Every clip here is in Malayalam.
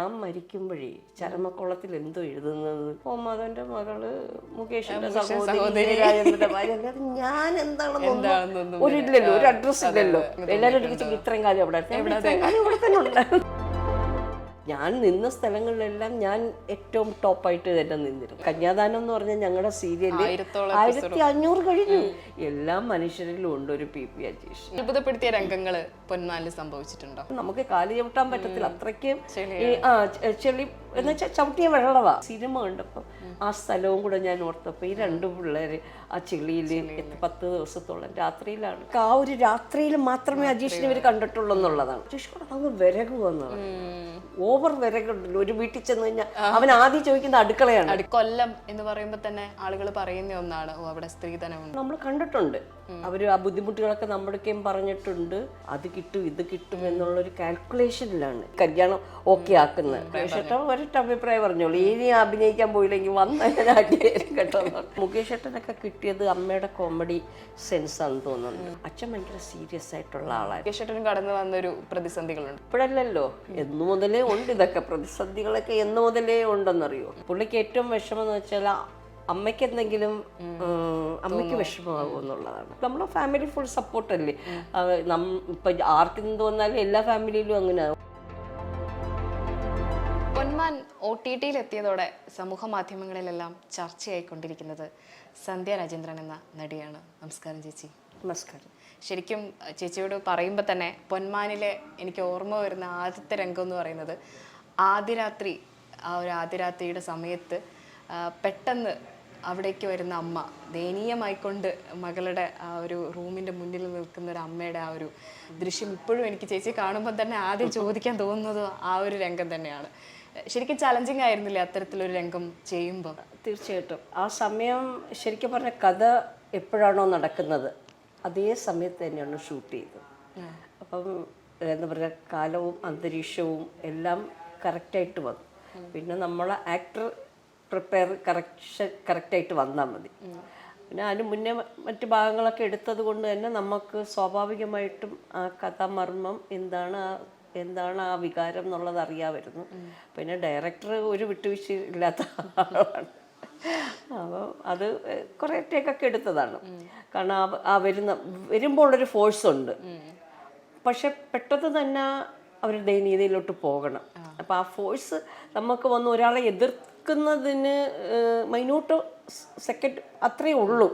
ഞാൻ മരിക്കുമ്പോഴേ ചരമക്കോളത്തിൽ എന്തോ എഴുതുന്നത് മാധവന്റെ മകള് മുകേഷിന്റെ സഹോദരി അല്ലാതെ ഞാൻ എന്താണെന്നൊന്നും ഒരില്ലല്ലോ, ഒരു അഡ്രസ് ഇല്ലല്ലോ. എല്ലാവരും ഇത്രയും കാലം അവിടെ ഇവിടെ തന്നെ ഉണ്ട്. ഞാൻ നിന്ന സ്ഥലങ്ങളിലെല്ലാം ഞാൻ ഏറ്റവും ടോപ്പായിട്ട് തന്നെ നിന്നിരുന്നു. കന്യാദാനം എന്ന് പറഞ്ഞാൽ ഞങ്ങളുടെ സീരിയല് 1500 കഴിഞ്ഞു. എല്ലാ മനുഷ്യരിലും ഉണ്ട് ഒരു PP അജീഷ്. അത്ഭുതപ്പെടുത്തിയ രംഗങ്ങള് പൊന്മാനിൽ സംഭവിച്ചിട്ടുണ്ടോ? നമുക്ക് കാല് ചവിട്ടാൻ പറ്റത്തില്ല, അത്രയ്ക്കും ചെളി എന്ന് വെച്ചാൽ ചവിട്ടിയ വെള്ളവാ. സിനിമ കണ്ടപ്പോ ആ സ്ഥലവും കൂടെ ഞാൻ ഓർത്തപ്പോ ഈ 2 പിള്ളേര് ആ ചെളിയിൽ 10 ദിവസത്തോളം രാത്രിയിലാണ്. ആ ഒരു രാത്രിയിൽ മാത്രമേ അജീഷിനെ ഇവർ കണ്ടിട്ടുള്ളൂ എന്നുള്ളതാണ്. അജീഷ് കൂടെ അങ്ങ് വിരകു വന്നതാണ്, ഓവർ വിരകുണ്ടല്ലോ. ഒരു വീട്ടിൽ ചെന്ന് കഴിഞ്ഞാൽ അവൻ ആദ്യം ചോദിക്കുന്ന അടുക്കളയാണ്. കൊല്ലം എന്ന് പറയുമ്പോ തന്നെ ആളുകൾ പറയുന്ന ഒന്നാണ് അവിടെ സ്ത്രീധനം. നമ്മൾ കണ്ടിട്ടുണ്ട്, അവര് ആ ബുദ്ധിമുട്ടുകളൊക്കെ നമ്മുടെയും പറഞ്ഞിട്ടുണ്ട്. അത് കിട്ടും ഇത് കിട്ടും എന്നുള്ളൊരു കാൽക്കുലേഷനിലാണ് കല്യാണം ഓക്കെ ആക്കുന്നത്. ചേട്ടൻ ഒരൊറ്റ അഭിപ്രായം പറഞ്ഞോളൂ, ഇനി അഭിനയിക്കാൻ പോയില്ലെങ്കിൽ കേട്ടോ. മുകേഷ് ചേട്ടനൊക്കെ കിട്ടിയത് അമ്മയുടെ കോമഡി സെൻസ് ആണെന്ന് തോന്നുന്നു. അച്ഛൻ ഭയങ്കര സീരിയസ് ആയിട്ടുള്ള ആളാണ്. മുകേഷ് ചേട്ടൻ കടന്നു വന്നൊരു പ്രതിസന്ധികളുണ്ട്. ഇപ്പോഴല്ലല്ലോ, എന്നു മുതലേ ഉണ്ട് ഇതൊക്കെ. പ്രതിസന്ധികളൊക്കെ എന്നു മുതലേ ഉണ്ടെന്നറിയോ. പുള്ളിക്ക് ഏറ്റവും വിഷമം എന്ന് വെച്ചാൽ അമ്മയ്ക്ക് എന്തെങ്കിലും അമ്മയ്ക്ക് വിഷമമാകും എന്നുള്ളതാണ്. നമ്മുടെ ഫാമിലി ഫുൾ സപ്പോർട്ടല്ലേ. ഇപ്പൊ ആർക്കും തോന്നാലും എല്ലാ ഫാമിലിയിലും അങ്ങനെ. പൊന്മാൻ OTT-യിൽ എത്തിയതോടെ സമൂഹ മാധ്യമങ്ങളിലെല്ലാം ചർച്ചയായിക്കൊണ്ടിരിക്കുന്നത് സന്ധ്യ രാജേന്ദ്രൻ എന്ന നടിയാണ്. നമസ്കാരം ചേച്ചി. നമസ്കാരം. ശരിക്കും ചേച്ചിയോട് പറയുമ്പോൾ തന്നെ പൊന്മാനിലെ എനിക്ക് ഓർമ്മ വരുന്ന ആദ്യത്തെ രംഗം എന്ന് പറയുന്നത് ആദ്യരാത്രി. ആ ഒരു ആദ്യരാത്രിയുടെ സമയത്ത് പെട്ടെന്ന് അവിടേക്ക് വരുന്ന അമ്മ ദയനീയമായിക്കൊണ്ട് മകളുടെ ആ ഒരു റൂമിൻ്റെ മുന്നിൽ നിൽക്കുന്ന ഒരു അമ്മയുടെ ആ ഒരു ദൃശ്യം ഇപ്പോഴും എനിക്ക് ചേച്ചി കാണുമ്പോൾ തന്നെ ആദ്യം ചോദിക്കാൻ തോന്നുന്നത് ആ ഒരു രംഗം തന്നെയാണ്. ശരിക്കും ചലഞ്ചിങ് ആയിരുന്നില്ലേ അത്തരത്തിലൊരു രംഗം ചെയ്യുമ്പോൾ? തീർച്ചയായിട്ടും. ആ സമയം ശരിക്കും പറഞ്ഞ കഥ എപ്പോഴാണോ നടക്കുന്നത് അതേ സമയത്ത് തന്നെയാണ് ഷൂട്ട് ചെയ്തത്. അപ്പം എന്താ പറയുക, കാലവും അന്തരീക്ഷവും എല്ലാം കറക്റ്റായിട്ട് വന്നു. പിന്നെ നമ്മളെ ആക്ടർ പ്രിപ്പയർ കറക്റ്റായിട്ട് വന്നാൽ മതി. പിന്നെ അതിന് മുന്നേ മറ്റു ഭാഗങ്ങളൊക്കെ എടുത്തത് കൊണ്ട് തന്നെ നമുക്ക് സ്വാഭാവികമായിട്ടും ആ കഥാമർമ്മം എന്താണ് ആ വികാരം എന്നുള്ളത് അറിയാമായിരുന്നു. പിന്നെ ഡയറക്ടർ ഒരു വിട്ടുവീഴ്ച ഇല്ലാത്ത ആളാണ്. അപ്പോൾ അത് കുറേ ടേക്കൊക്കെ എടുത്തതാണ്. കാരണം ആ വരുമ്പോൾ ഉള്ളൊരു ഫോഴ്സ് ഉണ്ട്. പക്ഷെ പെട്ടെന്ന് തന്നെ അവർ ദയനീയതയിലോട്ട് പോകണം. അപ്പോൾ ആ ഫോഴ്സ് നമുക്ക് വന്ന് ഒരാളെ എതിർക്കുന്നതിന് മൈന്യൂട്ട് സെക്കൻഡ് അത്രയേ ഉള്ളൂ.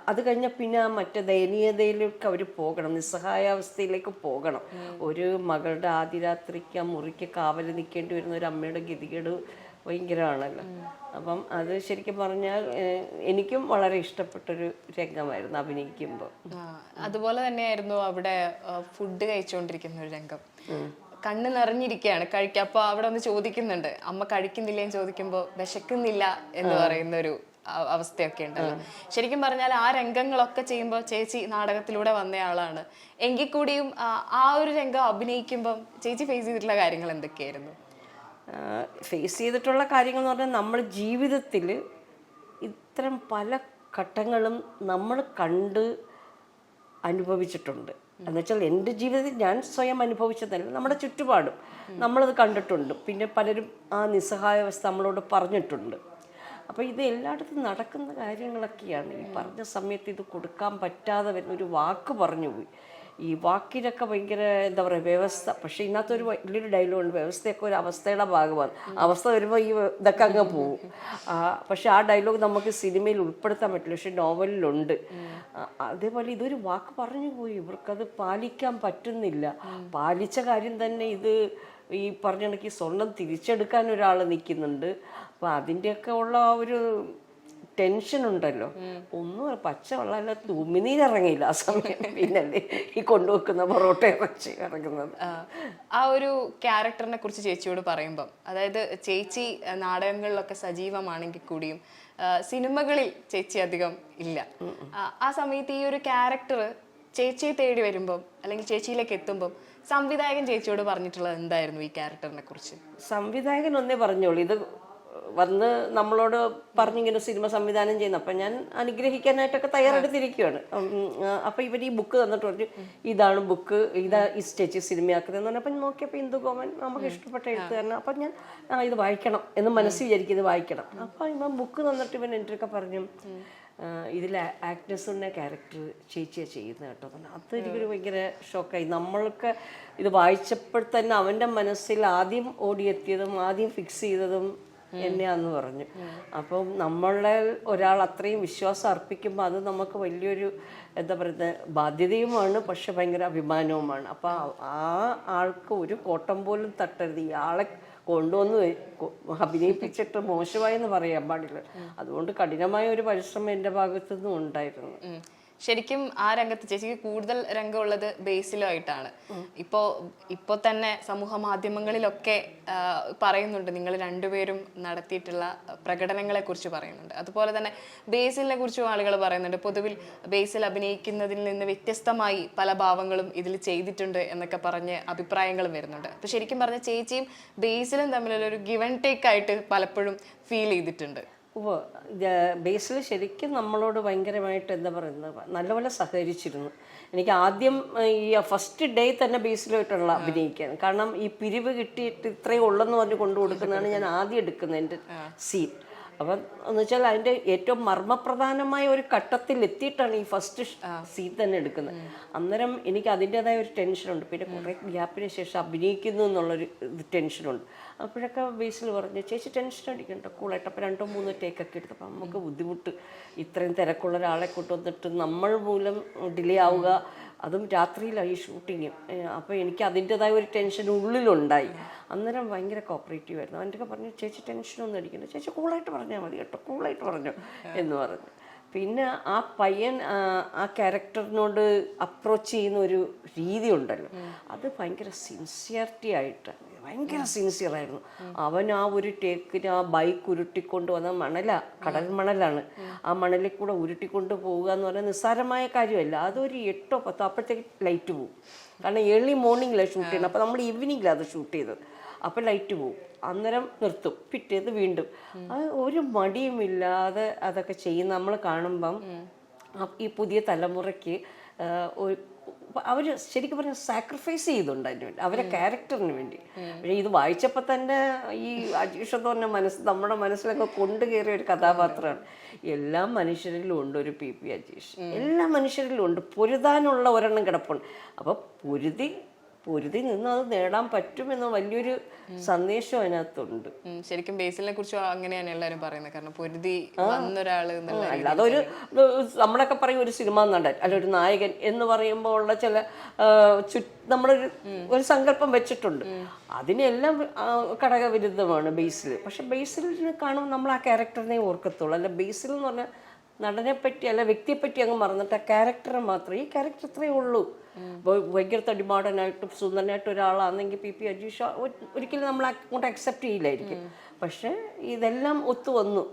അത് കഴിഞ്ഞാൽ പിന്നെ മറ്റേ ദയനീയതയിലേക്ക് അവർ പോകണം, നിസ്സഹായാവസ്ഥയിലേക്ക് പോകണം. ഒരു മകളുടെ ആദ്യരാത്രിക്ക് ആ മുറിക്ക് കാവൽ നിൽക്കേണ്ടി വരുന്ന ഒരു അമ്മയുടെ ഗതികേട് ഭയങ്കരമാണല്ലോ. അപ്പം അത് ശരിക്കും പറഞ്ഞാൽ എനിക്കും വളരെ ഇഷ്ടപ്പെട്ടൊരു രംഗമായിരുന്നു അഭിനയിക്കുമ്പോൾ. അതുപോലെ തന്നെയായിരുന്നു അവിടെ ഫുഡ് കഴിച്ചുകൊണ്ടിരിക്കുന്ന ഒരു രംഗം. കണ്ണ് നിറഞ്ഞിരിക്കുകയാണ് കഴിക്കുക. അപ്പോൾ അവിടെ ഒന്ന് ചോദിക്കുന്നുണ്ട്, അമ്മ കഴിക്കുന്നില്ലേന്ന് ചോദിക്കുമ്പോൾ വിശക്കുന്നില്ല എന്ന് പറയുന്ന ഒരു അവസ്ഥയൊക്കെ ഉണ്ടല്ലോ. ശരിക്കും പറഞ്ഞാൽ ആ രംഗങ്ങളൊക്കെ ചെയ്യുമ്പോൾ ചേച്ചി നാടകത്തിലൂടെ വന്നയാളാണ്. എങ്കിൽ കൂടിയും ആ ഒരു രംഗം അഭിനയിക്കുമ്പം ചേച്ചി ഫേസ് ചെയ്തിട്ടുള്ള കാര്യങ്ങൾ എന്തൊക്കെയായിരുന്നു? ഫേസ് ചെയ്തിട്ടുള്ള കാര്യങ്ങൾ എന്ന് പറഞ്ഞാൽ നമ്മൾ ജീവിതത്തിൽ ഇത്തരം പല ഘട്ടങ്ങളും നമ്മൾ കണ്ട് അനുഭവിച്ചിട്ടുണ്ട്. എന്നുവെച്ചാൽ എൻ്റെ ജീവിതത്തിൽ ഞാൻ സ്വയം അനുഭവിച്ചതല്ല, നമ്മുടെ ചുറ്റുപാടും നമ്മളത് കണ്ടിട്ടുണ്ട്. പിന്നെ പലരും ആ നിസ്സഹായാവസ്ഥ നമ്മളോട് പറഞ്ഞിട്ടുണ്ട്. അപ്പോൾ ഇത് എല്ലായിടത്തും നടക്കുന്ന കാര്യങ്ങളൊക്കെയാണ്. ഈ പറഞ്ഞ സമയത്ത് ഇത് കൊടുക്കാൻ പറ്റാതെ വരുന്ന ഒരു വാക്ക് പറഞ്ഞു പോയി. ഈ വാക്കിനൊക്കെ ഭയങ്കര എന്താ പറയുക വ്യവസ്ഥ. പക്ഷേ ഇതിനകത്തൊരു വലിയൊരു ഡയലോഗുണ്ട്, വ്യവസ്ഥയൊക്കെ ഒരു അവസ്ഥയുടെ ഭാഗമാണ്. അവസ്ഥ വരുമ്പോൾ ഈ ഇതൊക്കെ അങ്ങ് പോകും. പക്ഷെ ആ ഡയലോഗ് നമുക്ക് സിനിമയിൽ ഉൾപ്പെടുത്താൻ പറ്റില്ല, പക്ഷെ നോവലിലുണ്ട്. അതേപോലെ ഇതൊരു വാക്ക് പറഞ്ഞു പോയി, ഇവർക്കത് പാലിക്കാൻ പറ്റുന്നില്ല. പാലിച്ച കാര്യം തന്നെ ഇത് ഈ പറഞ്ഞ കണക്ക് സ്വർണം തിരിച്ചെടുക്കാൻ ഒരാൾ നിൽക്കുന്നുണ്ട്. അപ്പോൾ അതിൻ്റെയൊക്കെ ഉള്ള ആ ഒരു ടെൻഷൻ ഉണ്ടല്ലോ. ഒന്നും പച്ചവെള്ളമല്ല, തുമ്മിനീരിറങ്ങിയില്ല ആ സമയം. പിന്നല്ലേ ഈ കൊണ്ടുവെക്കുന്ന പൊറോട്ട ഇറച്ചി ഇറങ്ങുന്നത്. ആ ഒരു ക്യാരക്ടറിനെ കുറിച്ച് ചേച്ചിയോട് പറയുമ്പം, അതായത് ചേച്ചി നാടകങ്ങളിലൊക്കെ സജീവമാണെങ്കിൽ കൂടിയും സിനിമകളിൽ ചേച്ചി അധികം ഇല്ല. ആ സമയത്ത് ഈ ഒരു ക്യാരക്ടർ ചേച്ചിയെ തേടി വരുമ്പം അല്ലെങ്കിൽ ചേച്ചിയിലേക്ക് എത്തുമ്പം സംവിധായകൻ ചേച്ചിയോട് പറഞ്ഞിട്ടുള്ളത് എന്തായിരുന്നു ഈ ക്യാരക്ടറിനെ കുറിച്ച്? സംവിധായകൻ ഒന്നേ പറഞ്ഞോളൂ, ഇത് വന്ന് നമ്മളോട് പറഞ്ഞിങ്ങനെ സിനിമ സംവിധാനം ചെയ്യുന്നു. അപ്പം ഞാൻ അനുഗ്രഹിക്കാനായിട്ടൊക്കെ തയ്യാറെടുത്തിരിക്കുകയാണ്. അപ്പം ഇവർ ഈ ബുക്ക് തന്നിട്ട് പറഞ്ഞു, ഇതാണ് ബുക്ക്, ഇതാ ഈ ചേച്ചി സിനിമയാക്കുന്നതെന്ന് പറഞ്ഞപ്പോൾ നോക്കിയപ്പോൾ ഇന്ദു ഗോമൻ നമുക്ക് ഇഷ്ടപ്പെട്ട എഴുത്തുകാരനാണ്. അപ്പം ഞാൻ ഇത് വായിക്കണം എന്ന് മനസ്സിൽ വിചാരിക്കും, ഇത് വായിക്കണം. അപ്പം ഇവൻ ബുക്ക് തന്നിട്ട് ഇവൻ എൻ്റെ പറഞ്ഞു, ഇതിൽ ആഗ്നസിൻ്റെ ക്യാരക്ടർ ചേച്ചിയാണ് ചെയ്യുന്നത് കേട്ടോ. അതെനിക്കൊരു ഭയങ്കര ഷോക്കായി. നമ്മൾക്ക് ഇത് വായിച്ചപ്പോൾ തന്നെ അവൻ്റെ മനസ്സിൽ ആദ്യം ഓടിയെത്തിയതും ആദ്യം ഫിക്സ് ചെയ്തതും എന്നെയാന്ന് പറഞ്ഞു. അപ്പം നമ്മളെ ഒരാൾ അത്രയും വിശ്വാസം അർപ്പിക്കുമ്പോൾ അത് നമുക്ക് വലിയൊരു എന്താ പറയുന്നത് ബാധ്യതയുമാണ്, പക്ഷെ ഭയങ്കര അഭിമാനവുമാണ്. അപ്പം ആ ആൾക്ക് ഒരു കോട്ടം പോലും തട്ടരുത്. ഈ ആളെ കൊണ്ടുവന്ന് അഭിനയിപ്പിച്ചിട്ട് മോശമായെന്ന് പറയാൻ പാടില്ല. അതുകൊണ്ട് കഠിനമായ ഒരു പരിശ്രമം എൻ്റെ ഭാഗത്തുനിന്നും ഉണ്ടായിരുന്നു. ശരിക്കും ആ രംഗത്ത് ചേച്ചിക്ക് കൂടുതൽ രംഗമുള്ളത് ബേസിലുമായിട്ടാണ്. ഇപ്പോ തന്നെ സമൂഹ മാധ്യമങ്ങളിലൊക്കെ പറയുന്നുണ്ട്, നിങ്ങൾ രണ്ടുപേരും നടത്തിയിട്ടുള്ള പ്രകടനങ്ങളെ കുറിച്ച് പറയുന്നുണ്ട്. അതുപോലെ തന്നെ ബേസിലിനെ കുറിച്ചും ആളുകൾ പറയുന്നുണ്ട്. പൊതുവിൽ ബേസിൽ അഭിനയിക്കുന്നതിൽ നിന്ന് വ്യത്യസ്തമായി പല ഭാവങ്ങളും ഇതിൽ ചെയ്തിട്ടുണ്ട് എന്നൊക്കെ പറഞ്ഞ് അഭിപ്രായങ്ങളും വരുന്നുണ്ട്. അപ്പൊ ശരിക്കും പറഞ്ഞ ചേച്ചിയും ബേസിലും തമ്മിലുള്ള ഒരു ഗിവ് ആൻഡ് ടേക്ക് ആയിട്ട് പലപ്പോഴും ഫീൽ ചെയ്തിട്ടുണ്ട്. ബേസിൽ ശരിക്കും നമ്മളോട് ഭയങ്കരമായിട്ട് എന്താ പറയുന്നത് നല്ലപോലെ സഹകരിച്ചിരുന്നു. എനിക്ക് ആദ്യം ഈ ഫസ്റ്റ് ഡേ തന്നെ ബേസിലായിട്ടുള്ള അഭിനയിക്കാൻ, കാരണം ഈ പിരിവ് കിട്ടിയിട്ട് ഇത്രയും ഉള്ളെന്ന് പറഞ്ഞ് കൊണ്ടു കൊടുക്കുന്നതാണ് ഞാൻ ആദ്യം എടുക്കുന്നത് എൻ്റെ സീൻ. അപ്പം എന്ന് വെച്ചാൽ അതിൻ്റെ ഏറ്റവും മർമ്മപ്രധാനമായ ഒരു ഘട്ടത്തിൽ എത്തിയിട്ടാണ് ഈ ഫസ്റ്റ് സീൻ തന്നെ എടുക്കുന്നത്. അന്നേരം എനിക്ക് അതിൻ്റെതായ ഒരു ടെൻഷനുണ്ട്. പിന്നെ കുറേ ഗ്യാപ്പിന് ശേഷം അഭിനയിക്കുന്നു എന്നുള്ളൊരു ടെൻഷനുണ്ട്. അപ്പോഴൊക്കെ ബേസിൽ പറഞ്ഞു, ചേച്ചി ടെൻഷൻ അടിക്കണ്ട, കൂളായിട്ട്. അപ്പോൾ 2-3 ടേക്കൊക്കെ എടുത്തപ്പോൾ നമുക്ക് ബുദ്ധിമുട്ട്, ഇത്രയും തിരക്കുള്ള ഒരാളെ കൊണ്ടുവന്നിട്ട് നമ്മൾ മൂലം ഡിലേ ആവുക, അതും രാത്രിയിലാണ് ഈ ഷൂട്ടിങ്. അപ്പോൾ എനിക്ക് അതിൻ്റെതായ ഒരു ടെൻഷൻ ഉള്ളിലുണ്ടായി. അന്നേരം ഭയങ്കര കോപ്പറേറ്റീവ് ആയിരുന്നു. അവൻ്റെയൊക്കെ പറഞ്ഞു, ചേച്ചി ടെൻഷനൊന്നും അടിക്കണ്ട, ചേച്ചി കൂളായിട്ട് പറഞ്ഞാൽ മതി കേട്ടോ, കൂളായിട്ട് പറഞ്ഞു എന്ന് പറഞ്ഞു. പിന്നെ ആ പയ്യൻ ആ ക്യാരക്ടറിനോട് അപ്രോച്ച് ചെയ്യുന്ന ഒരു രീതി ഉണ്ടല്ലോ, അത് ഭയങ്കര സിൻസിയറിറ്റി ആയിട്ട് ഭയങ്കര സിൻസിയറായിരുന്നു. അവൻ ആ ഒരു ടേക്കിന് ആ ബൈക്ക് ഉരുട്ടിക്കൊണ്ട് വന്ന കടൽ മണലാണ്, ആ മണലിൽ കൂടെ ഉരുട്ടിക്കൊണ്ട് പോവുക എന്ന് പറഞ്ഞാൽ നിസ്സാരമായ കാര്യമല്ല. അതൊരു 8-10 അപ്പോഴത്തേക്ക് ലൈറ്റ് പോകും. കാരണം ഏർലി മോർണിംഗിലാണ് ഷൂട്ട് ചെയ്യുന്നത്. അപ്പോൾ നമ്മൾ ഈവനിങ്ങിലാണ് അത് ഷൂട്ട് ചെയ്തത്. അപ്പോൾ ലൈറ്റ് പോകും, അന്നേരം നിർത്തും, പിറ്റേത് വീണ്ടും. അത് ഒരു മടിയുമില്ലാതെ അതൊക്കെ ചെയ്യുന്ന നമ്മൾ കാണുമ്പം ഈ പുതിയ തലമുറയ്ക്ക് അവർ ശരിക്കും പറഞ്ഞാൽ സാക്രിഫൈസ് ചെയ്തുണ്ട് അതിന് വേണ്ടി, അവരെ ക്യാരക്ടറിന് വേണ്ടി. പക്ഷേ ഇത് വായിച്ചപ്പോൾ തന്നെ ഈ അജീഷ് എന്ന് പറഞ്ഞ നമ്മുടെ മനസ്സിലൊക്കെ കൊണ്ടുകയറിയ ഒരു കഥാപാത്രമാണ്. എല്ലാ മനുഷ്യരിലും ഉണ്ട് ഒരു പി അജീഷ്, എല്ലാ മനുഷ്യരിലും ഉണ്ട്. പൊരുതാനുള്ള ഒരെണ്ണം കിടപ്പുണ്ട്. അപ്പോൾ പൊരുതി നിന്ന് അത് നേടാൻ പറ്റുമെന്ന വലിയൊരു സന്ദേശം അതിനകത്തുണ്ട്. ശരിക്കും ബേസിലിനെ കുറിച്ച് അങ്ങനെയാണ് എല്ലാവരും പറയുന്നത്. കാരണം പൊരുതി വന്നൊരാള് അല്ലാതെ ഒരു നമ്മളൊക്കെ പറയും ഒരു സിനിമ നടൻ അല്ല ഒരു നായകൻ എന്ന് പറയുമ്പോൾ ഉള്ള ചില നമ്മളൊരു സങ്കല്പം വെച്ചിട്ടുണ്ട്. അതിനെല്ലാം ഘടകവിരുദ്ധമാണ് ബേസിൽ. പക്ഷെ ബേസിലിനെ കാണുമ്പോൾ നമ്മൾ ആ ക്യാരക്ടറിനെ ഓർക്കത്തുള്ളൂ. അല്ല ബേസിൽ എന്ന് പറഞ്ഞാൽ നടനെ പറ്റി അല്ല വ്യക്തിയെപ്പറ്റി അങ്ങ് മറന്നിട്ട് ആ ക്യാരക്ടറെ മാത്രമേ, ഈ ക്യാരക്ടർ ഇത്രയേ ഉള്ളൂ. ഭയങ്കര തടിമാടനായിട്ടും സുന്ദരനായിട്ടും ഒരാളാണെങ്കിൽ പി അജീഷ് ഒരിക്കലും നമ്മൾ അങ്ങോട്ട് അക്സെപ്റ്റ് ചെയ്യില്ലായിരിക്കും. പക്ഷെ ഇതെല്ലാം ഒത്തു വന്നു.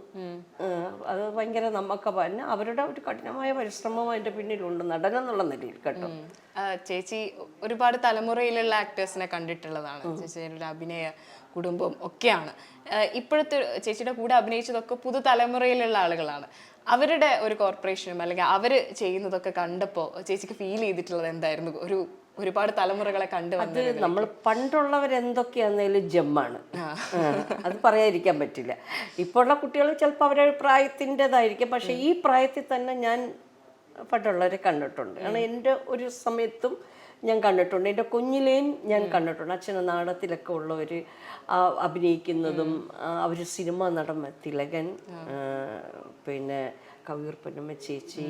അത് ഭയങ്കര നമുക്ക് പിന്നെ അവരുടെ ഒരു കഠിനമായ പരിശ്രമം അതിന്റെ പിന്നിലുണ്ട് നടനെന്നുള്ള നിലയിൽ കേട്ടോ. ചേച്ചി ഒരുപാട് തലമുറയിലുള്ള ആക്ടേഴ്സിനെ കണ്ടിട്ടുള്ളതാണ്. ചേച്ചിയുടെ ഒരു അഭിനയ കുടുംബം ഒക്കെയാണ്. ഇപ്പോഴത്തെ ചേച്ചിയുടെ കൂടെ അഭിനയിച്ചതൊക്കെ പുതുതലമുറയിലുള്ള ആളുകളാണ്. അവരുടെ ഒരു കോർപ്പറേഷനും അല്ലെങ്കിൽ അവര് ചെയ്യുന്നതൊക്കെ കണ്ടപ്പോൾ ചേച്ചിക്ക് ഫീൽ ചെയ്തിട്ടുള്ളത് എന്തായിരുന്നു? ഒരുപാട് തലമുറകളെ കണ്ടുവന്നത് നമ്മൾ പണ്ടുള്ളവരെന്തൊക്കെയാണെങ്കിലും ജമ്മാണ്, അത് പറയാതിരിക്കാൻ പറ്റില്ല. ഇപ്പോഴുള്ള കുട്ടികൾ ചിലപ്പോൾ അവരുടെ പ്രായത്തിൻ്റെതായിരിക്കും. പക്ഷെ ഈ പ്രായത്തിൽ തന്നെ ഞാൻ പണ്ടുള്ളവരെ കണ്ടിട്ടുണ്ട്. കാരണം എൻ്റെ ഒരു സമയത്തും ഞാൻ കണ്ടിട്ടുണ്ട്, എൻ്റെ കുഞ്ഞിലെയും ഞാൻ കണ്ടിട്ടുണ്ട്. അച്ഛന് നാടകത്തിലൊക്കെ ഉള്ളവർ അഭിനയിക്കുന്നതും അവർ സിനിമ നടൻ തിലകൻ, പിന്നെ കവിയൂർ പൊന്നമ്മ ചേച്ചി,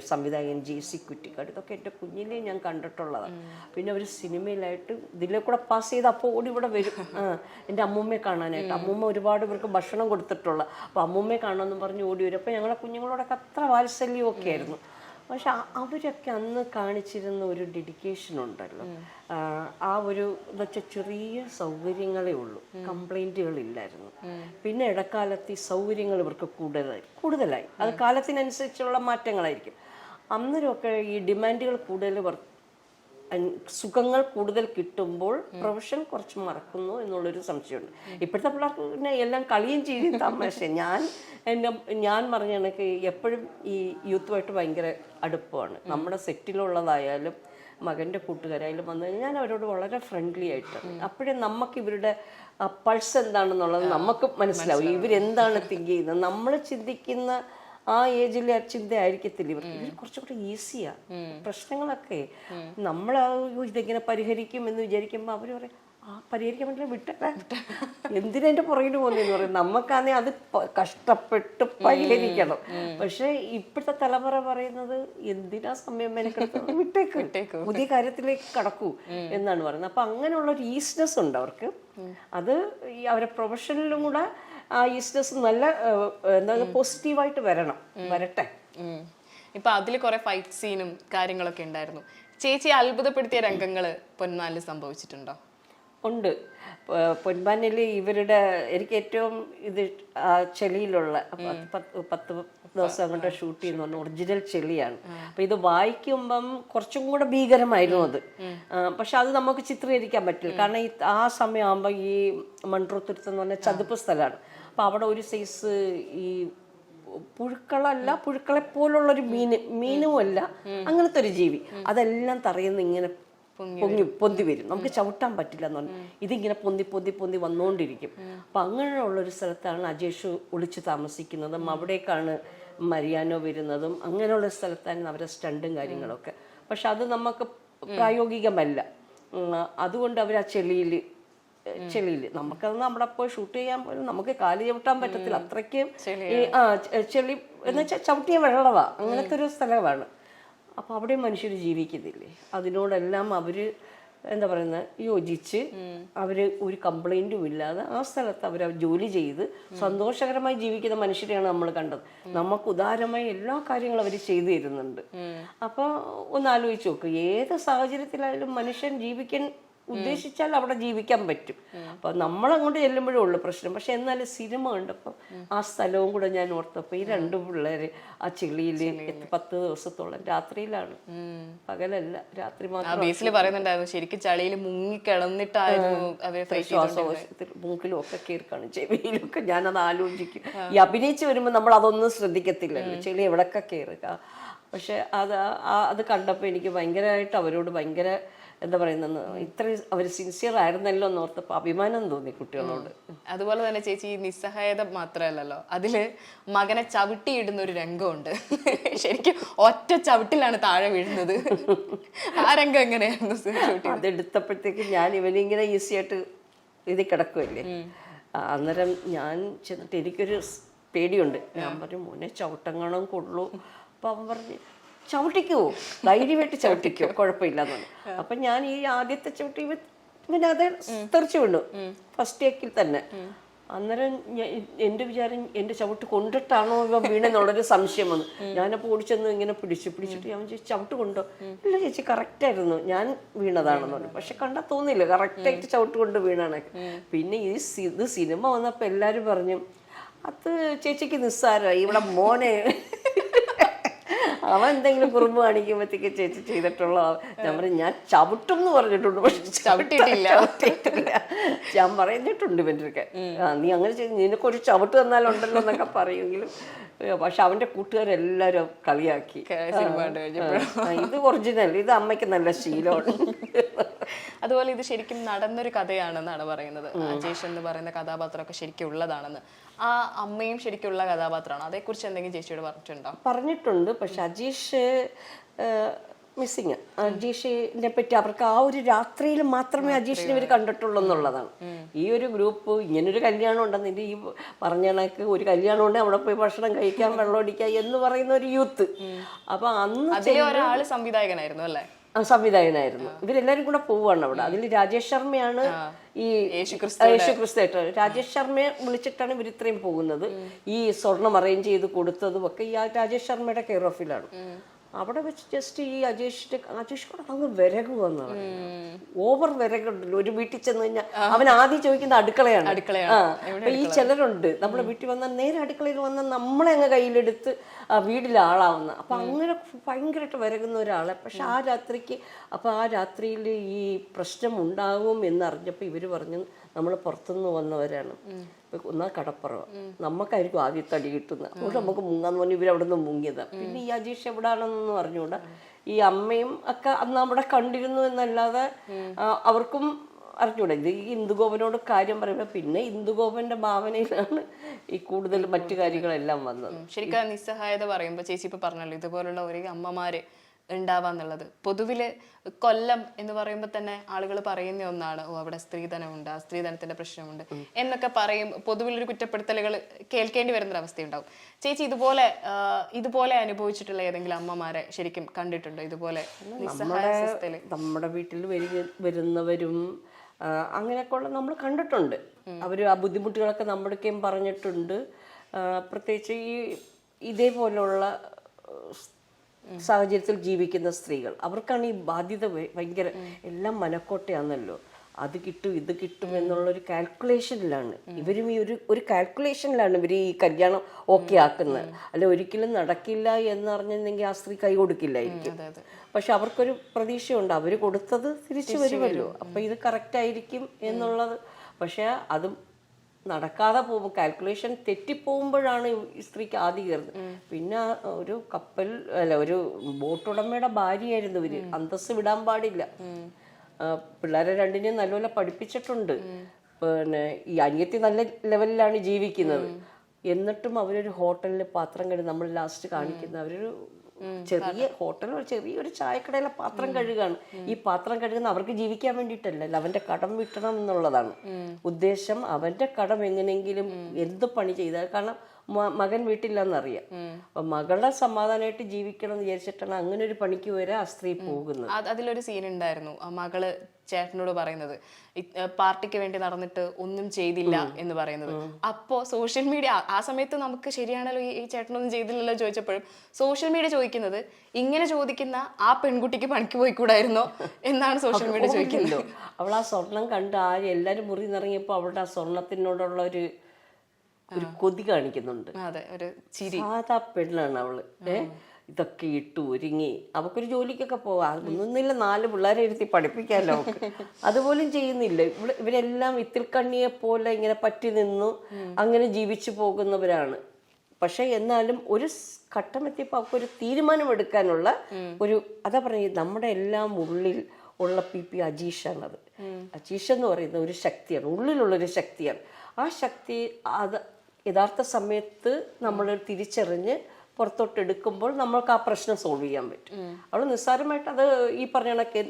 സംവിധായകൻ JC കുറ്റിക്കാട്, ഇതൊക്കെ എൻ്റെ കുഞ്ഞിലേ ഞാൻ കണ്ടിട്ടുള്ളതാണ്. പിന്നെ അവർ സിനിമയിലായിട്ട് ഇതിലെ കൂടെ പാസ് ചെയ്ത് അപ്പോൾ ഓടി ഇവിടെ വരും എൻ്റെ അമ്മൂമ്മയെ കാണാനായിട്ട്. അമ്മൂമ്മ ഒരുപാട് പേർക്ക് ഭക്ഷണം കൊടുത്തിട്ടുള്ള, അപ്പോൾ അമ്മൂമ്മയെ കാണുമെന്ന് പറഞ്ഞ് ഓടി വരും. അപ്പോൾ ഞങ്ങളെ കുഞ്ഞുങ്ങളോടൊക്കെ അത്ര വാത്സല്യമൊക്കെ ആയിരുന്നു. പക്ഷെ അവരൊക്കെ അന്ന് കാണിച്ചിരുന്ന ഒരു ഡെഡിക്കേഷൻ ഉണ്ടല്ലോ, ആ ഒരു എന്ന് വെച്ചാൽ ചെറിയ സൗകര്യങ്ങളേ ഉള്ളൂ, കംപ്ലൈൻറ്റുകളില്ലായിരുന്നു. പിന്നെ ഇടക്കാലത്ത് ഈ സൗകര്യങ്ങൾ ഇവർക്ക് കൂടുതലായി. അത് കാലത്തിനനുസരിച്ചുള്ള മാറ്റങ്ങളായിരിക്കും. അന്നേരമൊക്കെ ഈ ഡിമാൻഡുകൾ കൂടുതൽ സുഖങ്ങൾ കൂടുതൽ കിട്ടുമ്പോൾ പ്രൊഫഷൻ കുറച്ച് മറക്കുന്നു എന്നുള്ളൊരു സംശയമുണ്ട്. ഇപ്പോഴത്തെ പിള്ളേർക്ക് പിന്നെ എല്ലാം കളിയും ചെയ്യും തമാശ. ഞാൻ പറഞ്ഞ കണക്ക് എപ്പോഴും ഈ യൂത്തുമായിട്ട് ഭയങ്കര അടുപ്പമാണ്. നമ്മുടെ സെറ്റിലുള്ളതായാലും മകൻ്റെ കൂട്ടുകാരായാലും വന്നു കഴിഞ്ഞാൽ ഞാൻ അവരോട് വളരെ ഫ്രണ്ട്ലി ആയിട്ടാണ്. അപ്പോഴേ നമുക്ക് ഇവരുടെ പൾസ് എന്താണെന്നുള്ളത് നമുക്ക് മനസ്സിലാവും. ഇവരെന്താണ് തിങ്ക് ചെയ്യുന്നത്. നമ്മൾ ചിന്തിക്കുന്ന ആ ഏജിലെ ചിന്ത ആയിരിക്കത്തില്ല ഇവർക്ക്. ഇവർ കുറച്ചുകൂടെ ഈസിയാ പ്രശ്നങ്ങളൊക്കെ. നമ്മൾ ഇതെങ്ങനെ പരിഹരിക്കും എന്ന് വിചാരിക്കുമ്പോൾ അവർ പറയും പരിഹരിക്കാൻ പറ്റില്ല, വിട്ടേ, എന്തിനാ എൻ്റെ പുറകിൽ പോകുന്നതെന്ന് പറയും. നമുക്കാണെ അത് കഷ്ടപ്പെട്ട് പരിഹരിക്കണം. പക്ഷെ ഇപ്പോഴത്തെ തലമുറ പറയുന്നത് എന്തിനാ സമയം മെനക്കെടുത്തത്, വിട്ടേക്ക്, പുതിയ കാര്യത്തിലേക്ക് കടക്കൂ എന്നാണ് പറയുന്നത്. അപ്പൊ അങ്ങനെയുള്ള ഒരു ഈസിനെസ് ഉണ്ട് അവർക്ക്. അത് ഈ അവരെ പ്രൊഫഷനിലും കൂടെ ആ ഈസിനെസ് നല്ല എന്താ പോസിറ്റീവായിട്ട് വരട്ടെ. ഇപ്പൊ അതിൽ കുറെ ഫൈറ്റ് സീനും കാര്യങ്ങളൊക്കെ ഉണ്ടായിരുന്നു. ചേച്ചി അത്ഭുതപ്പെടുത്തിയ രംഗങ്ങള് പൊന്മാനിൽ സംഭവിച്ചിട്ടുണ്ടോ? ഉണ്ട്. പൊന്മാനിൽ ഇവരുടെ എനിക്ക് ഏറ്റവും ഇത് ചെളിയിലുള്ള 10 ദിവസം കൊണ്ട് ഷൂട്ട് ചെയ്യുന്ന പറഞ്ഞ ഒറിജിനൽ ചെളിയാണ്. അപ്പൊ ഇത് വായിക്കുമ്പം കുറച്ചും കൂടെ ഭീകരമായിരുന്നു അത്. പക്ഷെ അത് നമുക്ക് ചിത്രീകരിക്കാൻ പറ്റില്ല. കാരണം ആ സമയമാകുമ്പോൾ ഈ മൺട്രോത്തുരുത്ത് എന്ന് പറഞ്ഞ ചതുപ്പ് സ്ഥലമാണ്. അപ്പൊ അവിടെ ഒരു സൈസ് ഈ പുഴുക്കളെ പോലുള്ളൊരു മീനുമല്ല, അങ്ങനത്തെ ഒരു ജീവി. അതെല്ലാം തറയുന്ന ഇങ്ങനെ പൊന്തി വരും. നമുക്ക് ചവിട്ടാൻ പറ്റില്ല എന്ന് പറഞ്ഞു. ഇതിങ്ങനെ പൊന്തി വന്നുകൊണ്ടിരിക്കും. അപ്പൊ അങ്ങനെയുള്ളൊരു സ്ഥലത്താണ് അജേഷ് ഒളിച്ചു താമസിക്കുന്നതും അവിടേക്കാണ് മരിയാനോ വരുന്നതും. അങ്ങനെയുള്ള സ്ഥലത്താണ് അവരുടെ സ്റ്റണ്ടും കാര്യങ്ങളൊക്കെ. പക്ഷെ അത് നമുക്ക് പ്രായോഗികമല്ല. അതുകൊണ്ട് അവർ ആ ചെളിയിൽ നമുക്കത് അവിടെ പോയി ഷൂട്ട് ചെയ്യാൻ പോലും നമുക്ക് കാല് ചവിട്ടാൻ പറ്റത്തില്ല. അത്രയ്ക്കും ചെളി എന്ന് വെച്ചാൽ ചവിട്ടിയ വെള്ളവാ, അങ്ങനത്തെ ഒരു സ്ഥലമാണ്. അപ്പൊ അവിടെ മനുഷ്യർ ജീവിക്കുന്നില്ലേ, അതിനോടെല്ലാം അവര് എന്താ പറയുന്നത് യോജിച്ച് അവര് ഒരു കംപ്ലൈന്റും ഇല്ലാതെ ആ സ്ഥലത്ത് അവർ ജോലി ചെയ്ത് സന്തോഷകരമായി ജീവിക്കുന്ന മനുഷ്യരെയാണ് നമ്മൾ കണ്ടത്. നമുക്ക് ഉദാരമായി എല്ലാ കാര്യങ്ങളും അവർ ചെയ്തു തരുന്നുണ്ട്. അപ്പൊ ഒന്ന് ആലോചിച്ച് നോക്ക്, ഏത് സാഹചര്യത്തിലായാലും മനുഷ്യൻ ജീവിക്കാൻ ഉദ്ദേശിച്ചാൽ അവിടെ ജീവിക്കാൻ പറ്റും. അപ്പൊ നമ്മളങ്ങോട്ട് ചെല്ലുമ്പോഴേ ഉള്ളു പ്രശ്നം. പക്ഷെ എന്നാലും സിനിമ കണ്ടപ്പോൾ ആ സ്ഥലവും കൂടെ ഞാൻ ഓർത്തപ്പോ ഈ 2 പിള്ളേര് ആ ചെളിയിൽ 10 ദിവസത്തോളം രാത്രിയിലാണ്, പകലല്ല, രാത്രി മാത്രം പറയുന്നുണ്ടായിരുന്നു. ശരിക്കും ചളിയിൽ മുങ്ങി കിടന്നിട്ടായിരുന്നു ശ്വാസകോശത്തിൽ മൂക്കിലും ഒക്കെ കയറിക്കാണ്, ചെവിയിലൊക്കെ. ഞാനത് ആലോചിക്കും. ഈ അഭിനയിച്ച് വരുമ്പോൾ നമ്മൾ അതൊന്നും ശ്രദ്ധിക്കത്തില്ലല്ലോ, ചെളി എവിടൊക്കെ കയറുക. പക്ഷെ അത് കണ്ടപ്പോൾ എനിക്ക് ഭയങ്കരമായിട്ട് അവരോട് ഭയങ്കര എന്താ പറയുന്നത്, ഇത്രയും അവർ സിൻസിയർ ആയിരുന്നല്ലോ എന്ന് ഓർത്തപ്പോൾ അഭിമാനം തോന്നി കുട്ടികളോട്. അതുപോലെ തന്നെ ചേച്ചി നിസ്സഹായത മാത്രമല്ലല്ലോ, അതില് മകനെ ചവിട്ടിയിടുന്ന ഒരു രംഗമുണ്ട്. ശരിക്കും ഒറ്റ ചവിട്ടിലാണ് താഴെ വീഴുന്നത്. ആ രംഗം എങ്ങനെയായിരുന്നു? അതെടുത്തപ്പോഴത്തേക്ക് ഞാൻ ഇവനിങ്ങനെ ഈസി ആയിട്ട് ഇത് കിടക്കുമല്ലേ, അന്നേരം ഞാൻ ചെന്നിട്ട് എനിക്കൊരു പേടിയുണ്ട്. ഞാൻ പറഞ്ഞു മോനെ ചവിട്ടങ്ങണം കൊള്ളൂ. അപ്പൊ അവൻ പറഞ്ഞു ചവിട്ടിക്കോ, ധൈര്യമായിട്ട് ചവിട്ടിക്കോ, കുഴപ്പമില്ലെന്ന് പറഞ്ഞു. അപ്പൊ ഞാൻ ഈ ആദ്യത്തെ ചവിട്ടി ഇവനത് തെറിച്ചു വീണു ഫസ്റ്റ് ടേക്കിൽ തന്നെ. അന്നേരം എൻ്റെ വിചാരം എൻ്റെ ചവിട്ട് കൊണ്ടിട്ടാണോ ഇവ വീണെന്നുള്ളൊരു സംശയം വന്നു. ഞാനപ്പോൾ ഓടിച്ചെന്ന് ഇങ്ങനെ പിടിച്ചിട്ട് ഞാൻ ചേച്ചി ചവിട്ട് കൊണ്ടോ? ഇല്ല ചേച്ചി കറക്റ്റായിരുന്നു, ഞാൻ വീണതാണെന്ന് പറഞ്ഞു. പക്ഷെ കണ്ടാൽ തോന്നില്ല കറക്റ്റായിട്ട് ചവിട്ട് കൊണ്ട് വീണാണ്. പിന്നെ ഇത് സിനിമ വന്നപ്പോൾ എല്ലാവരും പറഞ്ഞു അത് ചേച്ചിക്ക് നിസ്സാരമായി, ഇവിടെ മോനെ അവൻ എന്തെങ്കിലും കുറുമ്പ് കാണിക്കുമ്പോഴത്തേക്ക് ചേച്ചി ചെയ്തിട്ടുള്ള. ഞാൻ പറയും ഞാൻ ചവിട്ടും എന്ന് പറഞ്ഞിട്ടുണ്ട്, പക്ഷെ ചവിട്ടിയിട്ടില്ല. ഞാൻ പറഞ്ഞിട്ടുണ്ട് ഇവൻ്റെയൊക്കെ, നീ അങ്ങനെ ചെയ്ത് നിനക്കൊരു ചവിട്ട് തന്നാലുണ്ടല്ലോ എന്നൊക്കെ പറയുമെങ്കിലും പക്ഷെ അവന്റെ കൂട്ടുകാരെല്ലാരും കളിയാക്കി. ഇത് ഒറിജിനൽ, ഇത് അമ്മയ്ക്ക് നല്ല ശീലമാണ്. അതുപോലെ ഇത് ശരിക്കും നടന്നൊരു കഥയാണെന്നാണ് പറയുന്നത്. അജേഷ് എന്ന് പറയുന്ന കഥാപാത്രമൊക്കെ ശരിക്കും ഉള്ളതാണെന്ന്. ആ അമ്മയും ശരിക്കുള്ള കഥാപാത്രമാണ്. അതേക്കുറിച്ച് എന്തെങ്കിലും ചേച്ചിയോട് പറഞ്ഞിട്ടുണ്ടോ? പറഞ്ഞിട്ടുണ്ട്. പക്ഷെ അജീഷ് മിസ്സിങ്. അജീഷിനെ പറ്റി അവർക്ക് ആ ഒരു രാത്രിയിൽ മാത്രമേ അജീഷിനെ ഇവർ കണ്ടിട്ടുള്ളൂ എന്നുള്ളതാണ്. ഈ ഒരു ഗ്രൂപ്പ് ഇങ്ങനൊരു കല്യാണം ഉണ്ടെന്ന് ഈ പറഞ്ഞ കണക്ക് ഒരു കല്യാണം ഉണ്ടെങ്കിൽ അവിടെ പോയി ഭക്ഷണം കഴിക്കാൻ, വെള്ളം അടിക്കാൻ എന്ന് പറയുന്ന ഒരു യൂത്ത്. അപ്പൊ അന്ന് ഒരാള് സംവിധായകനായിരുന്നു അല്ലേ? സംവിധായകനായിരുന്നു. ഇവരെല്ലാരും കൂടെ പോവാണ് അവിടെ. അതിൽ രാജേഷ് ശർമ്മയാണ് ഈ യേശുക്രിസ്തു. രാജേഷ് ശർമ്മയെ വിളിച്ചിട്ടാണ് ഇവർ ഇത്രയും പോകുന്നത്. ഈ സ്വർണം അറേഞ്ച് ചെയ്ത് കൊടുത്തതും ഒക്കെ ഈ രാജേഷ് ശർമ്മയുടെ കെയർ ഓഫിലാണ്. അവിടെ വെച്ച് ജസ്റ്റ് ഈ അജേഷ് കൂടെ അങ്ങ് വിരക് വന്നത്, ഓവർ വിരകുണ്ടല്ലോ. ഒരു വീട്ടിൽ ചെന്ന് കഴിഞ്ഞാൽ അവൻ ആദ്യം ചോദിക്കുന്നത് അടുക്കളയാണ്. അപ്പൊ ഈ ചിലരുണ്ട് നമ്മളെ വീട്ടിൽ വന്നാൽ നേരെ അടുക്കളയിൽ വന്നാൽ നമ്മളെ അങ്ങ് കയ്യിലെടുത്ത് വീട്ടിലെ ആളാവുന്ന. അപ്പൊ അങ്ങനെ ഭയങ്കരമായിട്ട് വിരകുന്ന ഒരാളെ. പക്ഷെ ആ രാത്രിയിൽ ഈ പ്രശ്നം ഉണ്ടാകും എന്നറിഞ്ഞപ്പോൾ ഇവര് പറഞ്ഞു നമ്മൾ പുറത്തുനിന്ന് വന്നവരാണ്, ഒന്നാ കടപ്പുറം, നമുക്കായിരിക്കും ആദ്യത്തെ അടി കിട്ടുന്നത്, അതുകൊണ്ട് നമുക്ക് മുങ്ങാന്ന് പറഞ്ഞ് ഇവരവിടെ നിന്ന് മുങ്ങിയത്. പിന്നെ ഈ അജീഷ് എവിടാണെന്നൊന്നും അറിഞ്ഞുകൂടാ. ഈ അമ്മയും ഒക്കെ അന്ന് അവിടെ കണ്ടിരുന്നു എന്നല്ലാതെ അവർക്കും അറിഞ്ഞൂടെ. ഇത് ഈ ഇന്ദുഗോപനോട് കാര്യം പറയുമ്പോൾ പിന്നെ ഇന്ദുഗോപന്റെ ഭാവനയിലാണ് ഈ കൂടുതൽ മറ്റു കാര്യങ്ങളെല്ലാം വന്നത്. ശരിക്കും നിസ്സഹായത പറയുമ്പോൾ ചേച്ചി ഇപ്പൊ പറഞ്ഞല്ലോ ഇതുപോലുള്ള ഒരു അമ്മമാര് ഉണ്ടാവാന്നുള്ളത്. പൊതുവില് കൊല്ലം എന്ന് പറയുമ്പോൾ തന്നെ ആളുകൾ പറയുന്ന ഒന്നാണ്, ഓ അവിടെ സ്ത്രീധനമുണ്ട്, ആ സ്ത്രീധനത്തിന്റെ പ്രശ്നമുണ്ട് എന്നൊക്കെ പറയും. പൊതുവിലൊരു കുറ്റപ്പെടുത്തലുകൾ കേൾക്കേണ്ടി വരുന്നൊരവസ്ഥയുണ്ടാവും. ചേച്ചി ഇതുപോലെ അനുഭവിച്ചിട്ടുള്ള ഏതെങ്കിലും അമ്മമാരെ ശരിക്കും കണ്ടിട്ടുണ്ടോ? ഇതുപോലെ നമ്മുടെ വീട്ടിൽ വരുന്നവരും അങ്ങനെയൊക്കെയുള്ള നമ്മൾ കണ്ടിട്ടുണ്ട്. അവർ ആ ബുദ്ധിമുട്ടുകളൊക്കെ നമ്മുടെയൊക്കെയും പറഞ്ഞിട്ടുണ്ട്. പ്രത്യേകിച്ച് ഇതേപോലുള്ള സാഹചര്യത്തിൽ ജീവിക്കുന്ന സ്ത്രീകൾ, അവർക്കാണ് ഈ ബാധ്യത ഭയങ്കര. എല്ലാം മനക്കോട്ടയാണല്ലോ, അത് കിട്ടും ഇത് കിട്ടും എന്നുള്ളൊരു കാൽക്കുലേഷനിലാണ് ഇവരും. ഈ ഒരു കാൽക്കുലേഷനിലാണ് ഇവർ ഈ കല്യാണം ഓക്കെ ആക്കുന്നത്. അല്ല ഒരിക്കലും നടക്കില്ല എന്നറിഞ്ഞെങ്കിൽ ആ സ്ത്രീ കൈ കൊടുക്കില്ലായിരിക്കും. പക്ഷെ അവർക്കൊരു പ്രതീക്ഷയുണ്ട്, അവർ കൊടുത്തത് തിരിച്ചു വരുമല്ലോ, അപ്പൊ ഇത് കറക്റ്റ് ആയിരിക്കും എന്നുള്ളത്. പക്ഷെ അതും നടക്കാതെ പോകുമ്പോൾ, കാൽക്കുലേഷൻ തെറ്റിപ്പോകുമ്പോഴാണ് ഈ സ്ത്രീക്ക് ആദ്യം കയറുന്നത്. പിന്നെ ഒരു ഒരു ബോട്ടുടമയുടെ ഭാര്യയായിരുന്നു ഇവര്. അന്തസ്സ് വിടാൻ പാടില്ല. പിള്ളേരെ രണ്ടിനെയും നല്ലപോലെ പഠിപ്പിച്ചിട്ടുണ്ട്. പിന്നെ ഈ അനിയത്തി നല്ല ലെവലിലാണ് ജീവിക്കുന്നത്. എന്നിട്ടും അവരൊരു ഹോട്ടലിൽ പാത്രം കഴുകി, നമ്മൾ ലാസ്റ്റ് കാണിക്കുന്ന അവരൊരു ചെറിയ ഹോട്ടലിൽ ചെറിയൊരു ചായക്കടയിലെ പാത്രം കഴുകാണ്. ഈ പാത്രം കഴുകുന്ന അവർക്ക് ജീവിക്കാൻ വേണ്ടിയിട്ടല്ല, അവന്റെ കടം വിട്ടണം എന്നുള്ളതാണ് ഉദ്ദേശം. അവന്റെ കടം എങ്ങനെയെങ്കിലും എന്ത് പണി ചെയ്താൽ, കാരണം മകൻ വീട്ടില്ലെന്നറിയാം, അപ്പൊ മകളുടെ സമാധാനമായിട്ട് ജീവിക്കണം എന്ന് വിചാരിച്ചിട്ടാണ് അങ്ങനെ ഒരു പണിക്ക് വരെ ആ സ്ത്രീ പോകുന്നത്. അതിലൊരു സീൻ ഉണ്ടായിരുന്നു, മകള് ചേട്ടനോട് പറയുന്നത് പാർട്ടിക്ക് വേണ്ടി നടന്നിട്ട് ഒന്നും ചെയ്തില്ല എന്ന് പറയുന്നത്. അപ്പോ സോഷ്യൽ മീഡിയ ആ സമയത്ത് നമുക്ക് ശരിയാണല്ലോ ഈ ചേട്ടനൊന്നും ചെയ്തില്ലല്ലോ ചോദിച്ചപ്പോഴും സോഷ്യൽ മീഡിയ ചോദിക്കുന്നത്, ഇങ്ങനെ ചോദിക്കുന്ന ആ പെൺകുട്ടിക്ക് പണിക്ക് പോയിക്കൂടായിരുന്നോ എന്നാണ് സോഷ്യൽ മീഡിയ ചോദിക്കുന്നത്. അവൾ ആ സ്വർണം കണ്ട് എല്ലാരും മുറി നിറങ്ങിയപ്പോ അവളുടെ ആ സ്വർണത്തിനോടുള്ള ഒരു കൊതി കാണിക്കുന്നുണ്ട്. സാധാ പെണ്ണാണ് അവള്. ഇതൊക്കെ ഇട്ടു ഒരുങ്ങി അവക്കൊരു ജോലിക്കൊക്കെ പോവാം. ഒന്നുമില്ല, 4 പിള്ളേരെ ഇരുത്തി പഠിപ്പിക്കാമല്ലോ അവൾക്ക്. അതുപോലും ചെയ്യുന്നില്ല. ഇവരെല്ലാം ഇത്തിൽക്കണ്ണിയെ പോലെ ഇങ്ങനെ പറ്റി നിന്നു അങ്ങനെ ജീവിച്ചു പോകുന്നവരാണ്. പക്ഷെ എന്നാലും ഒരു ഘട്ടം എത്തിയപ്പോൾ അവൾക്കൊരു തീരുമാനമെടുക്കാനുള്ള അതാ പറഞ്ഞത്, നമ്മുടെ എല്ലാം ഉള്ളിൽ ഉള്ള പി അജീഷാണത്. അജീഷ് എന്ന് പറയുന്ന ഒരു ശക്തിയാണ്, ഉള്ളിലുള്ളൊരു ശക്തിയാണ്. ആ ശക്തി യഥാർത്ഥ സമയത്ത് നമ്മൾ തിരിച്ചറിഞ്ഞ് പുറത്തോട്ടെടുക്കുമ്പോൾ നമ്മൾക്ക് ആ പ്രശ്നം സോൾവ് ചെയ്യാൻ പറ്റും. അവൾ നിസ്സാരമായിട്ട് അത് ഈ പറഞ്ഞ കണക്ക്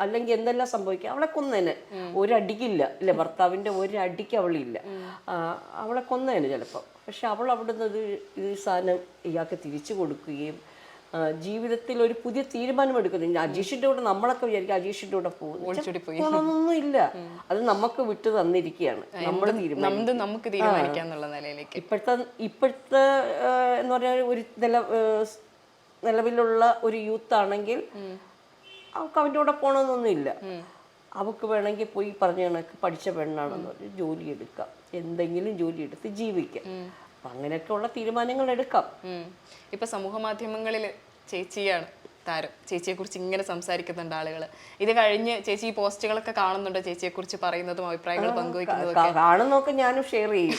അല്ലെങ്കിൽ എന്തെല്ലാം സംഭവിക്കുക, അവളെ കൊന്നേനെ. ഒരടിക്കില്ല അല്ലെ, ഭർത്താവിന്റെ ഒരടിക്ക് അവളില്ല, അവളെ കൊന്നേനെ ചിലപ്പോൾ. പക്ഷെ അവൾ അവിടുന്ന് ഈ സാധനം ഇയാൾക്ക് തിരിച്ചു കൊടുക്കുകയും ജീവിതത്തിൽ ഒരു പുതിയ തീരുമാനം എടുക്കുന്നു. അജീഷിന്റെ കൂടെ നമ്മളൊക്കെ വിചാരിക്കും അജീഷിന്റെ കൂടെ പോകുന്നൊന്നും ഇല്ല, അത് നമുക്ക് വിട്ടു തന്നിരിക്കുകയാണ്. നമ്മുടെ നമുക്ക് തീരുമാനിക്കാന്നുള്ള നിലയിലേക്ക് ഇപ്പോഴത്തെ എന്ന് പറഞ്ഞാൽ ഒരു നിലവിലുള്ള ഒരു യൂത്ത് ആണെങ്കിൽ അവൾക്ക് അവൻ്റെ കൂടെ പോകണമെന്നൊന്നും ഇല്ല. അവൾക്ക് വേണമെങ്കിൽ പോയി പറഞ്ഞ കണക്ക് പഠിച്ച പെണ്ണാണെന്ന് പറഞ്ഞ് ജോലി എടുക്കാം, എന്തെങ്കിലും ജോലി എടുത്ത് ജീവിക്കാം. അപ്പൊ അങ്ങനെയൊക്കെയുള്ള തീരുമാനങ്ങൾ എടുക്കാം. ഇപ്പൊ സമൂഹ മാധ്യമങ്ങളിൽ ചേച്ചിയാണ് താരം. ചേച്ചിയെ കുറിച്ച് ഇങ്ങനെ സംസാരിക്കുന്നുണ്ട് ആളുകൾ. ഇത് കഴിഞ്ഞ് ചേച്ചി ഈ പോസ്റ്റുകളൊക്കെ കാണുന്നുണ്ടോ? ചേച്ചിയെ കുറിച്ച് പറയുന്നതും അഭിപ്രായങ്ങൾ പങ്കുവെക്കുന്നതും കാണുന്നൊക്കെ ഞാനും ഷെയർ ചെയ്യും.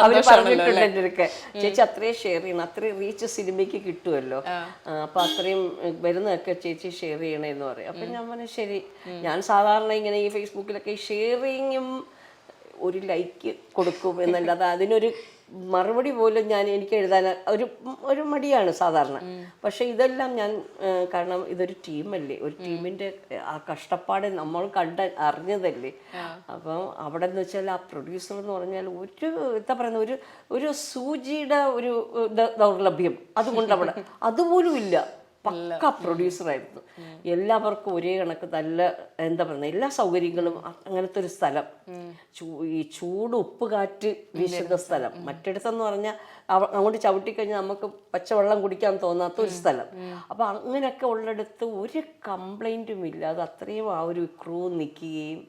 അവര് പറഞ്ഞിട്ടുണ്ട് എൻ്റെ അടുക്കെ, ചേച്ചി അത്രയും ഷെയർ ചെയ്യണം, അത്രയും റീച്ച് സിനിമയ്ക്ക് കിട്ടുമല്ലോ, അപ്പൊ അത്രയും വരുന്നതൊക്കെ ചേച്ചി ഷെയർ ചെയ്യണേന്ന് പറയും. അപ്പൊ ഞാൻ പറഞ്ഞു ശരി. ഞാൻ സാധാരണ ഇങ്ങനെ ഈ ഫേസ്ബുക്കിലൊക്കെ ഷെയറിങ്ങും ഒരു ലൈക്ക് കൊടുക്കും എന്നല്ലാതെ അതിനൊരു മറുപടി പോലും എനിക്ക് എഴുതാൻ ഒരു മടിയാണ് സാധാരണ. പക്ഷെ ഇതെല്ലാം ഞാൻ, കാരണം ഇതൊരു ടീമല്ലേ, ഒരു ടീമിന്റെ ആ കഷ്ടപ്പാട് നമ്മൾ അറിഞ്ഞതല്ലേ. അപ്പം അവിടെ എന്ന് വെച്ചാൽ ആ പ്രൊഡ്യൂസർ എന്ന് പറഞ്ഞാൽ എന്താ പറയുന്ന ഒരു സൂചിയുടെ ഒരു ദൗർലഭ്യം അതുകൊണ്ട് അവിടെ അതുപോലും ഇല്ല. പക്ക പ്രൊഡ്യൂസറായിരുന്നു. എല്ലാവർക്കും ഒരേ കണക്ക് നല്ല എന്താ പറയുക എല്ലാ സൗകര്യങ്ങളും അങ്ങനത്തെ ഒരു സ്ഥലം. ഈ ചൂട് ഉപ്പ് കാറ്റ് വീശുന്ന സ്ഥലം. മറ്റിടത്തെന്ന് പറഞ്ഞാൽ അങ്ങോട്ട് ചവിട്ടിക്കഴിഞ്ഞാൽ നമുക്ക് പച്ചവെള്ളം കുടിക്കാൻ തോന്നാത്ത ഒരു സ്ഥലം. അപ്പം അങ്ങനെയൊക്കെ ഉള്ളിടത്ത് ഒരു കംപ്ലൈൻറ്റും ഇല്ലാതെ അത്രയും ആ ഒരു ക്രൂ നിൽക്കുകയും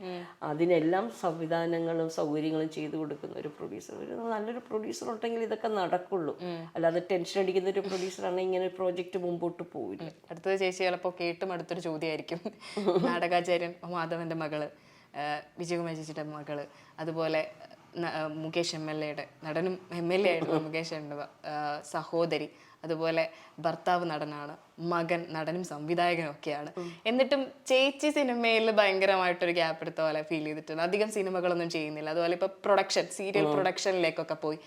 അതിനെല്ലാം സംവിധാനങ്ങളും സൗകര്യങ്ങളും ചെയ്തു കൊടുക്കുന്ന ഒരു പ്രൊഡ്യൂസർ. ഒരു നല്ലൊരു പ്രൊഡ്യൂസർ ഉണ്ടെങ്കിൽ ഇതൊക്കെ നടക്കുള്ളൂ. അല്ലാതെ ടെൻഷൻ അടിക്കുന്ന ഒരു പ്രൊഡ്യൂസറാണെങ്കിൽ ഇങ്ങനെ ഒരു പ്രോജക്റ്റ് മുമ്പോട്ട് പോവില്ല. അടുത്തത് ചേച്ചി ചിലപ്പോൾ കേട്ടും അടുത്തൊരു ചോദ്യമായിരിക്കും. നാടകാചാര്യൻ മാധവന്റെ മകള്, വിജയകുമാരി ചേച്ചിയുടെ മകള്, അതുപോലെ മുകേഷ് MLA നടനും MLA ആയിട്ടുള്ള മുകേഷ് സഹോദരി, അതുപോലെ ഭർത്താവ് നടനാണ്, മകൻ നടനും സംവിധായകനും ഒക്കെയാണ്. എന്നിട്ടും ചേച്ചി സിനിമയിൽ ഭയങ്കരമായിട്ടൊരു ഗ്യാപ്പ് എടുത്ത പോലെ ഫീൽ ചെയ്തിട്ടുണ്ട്. അധികം സിനിമകളൊന്നും ചെയ്യുന്നില്ല. അതുപോലെ ഇപ്പൊ സീരിയൽ പ്രൊഡക്ഷനിലേക്കൊക്കെ പോയി.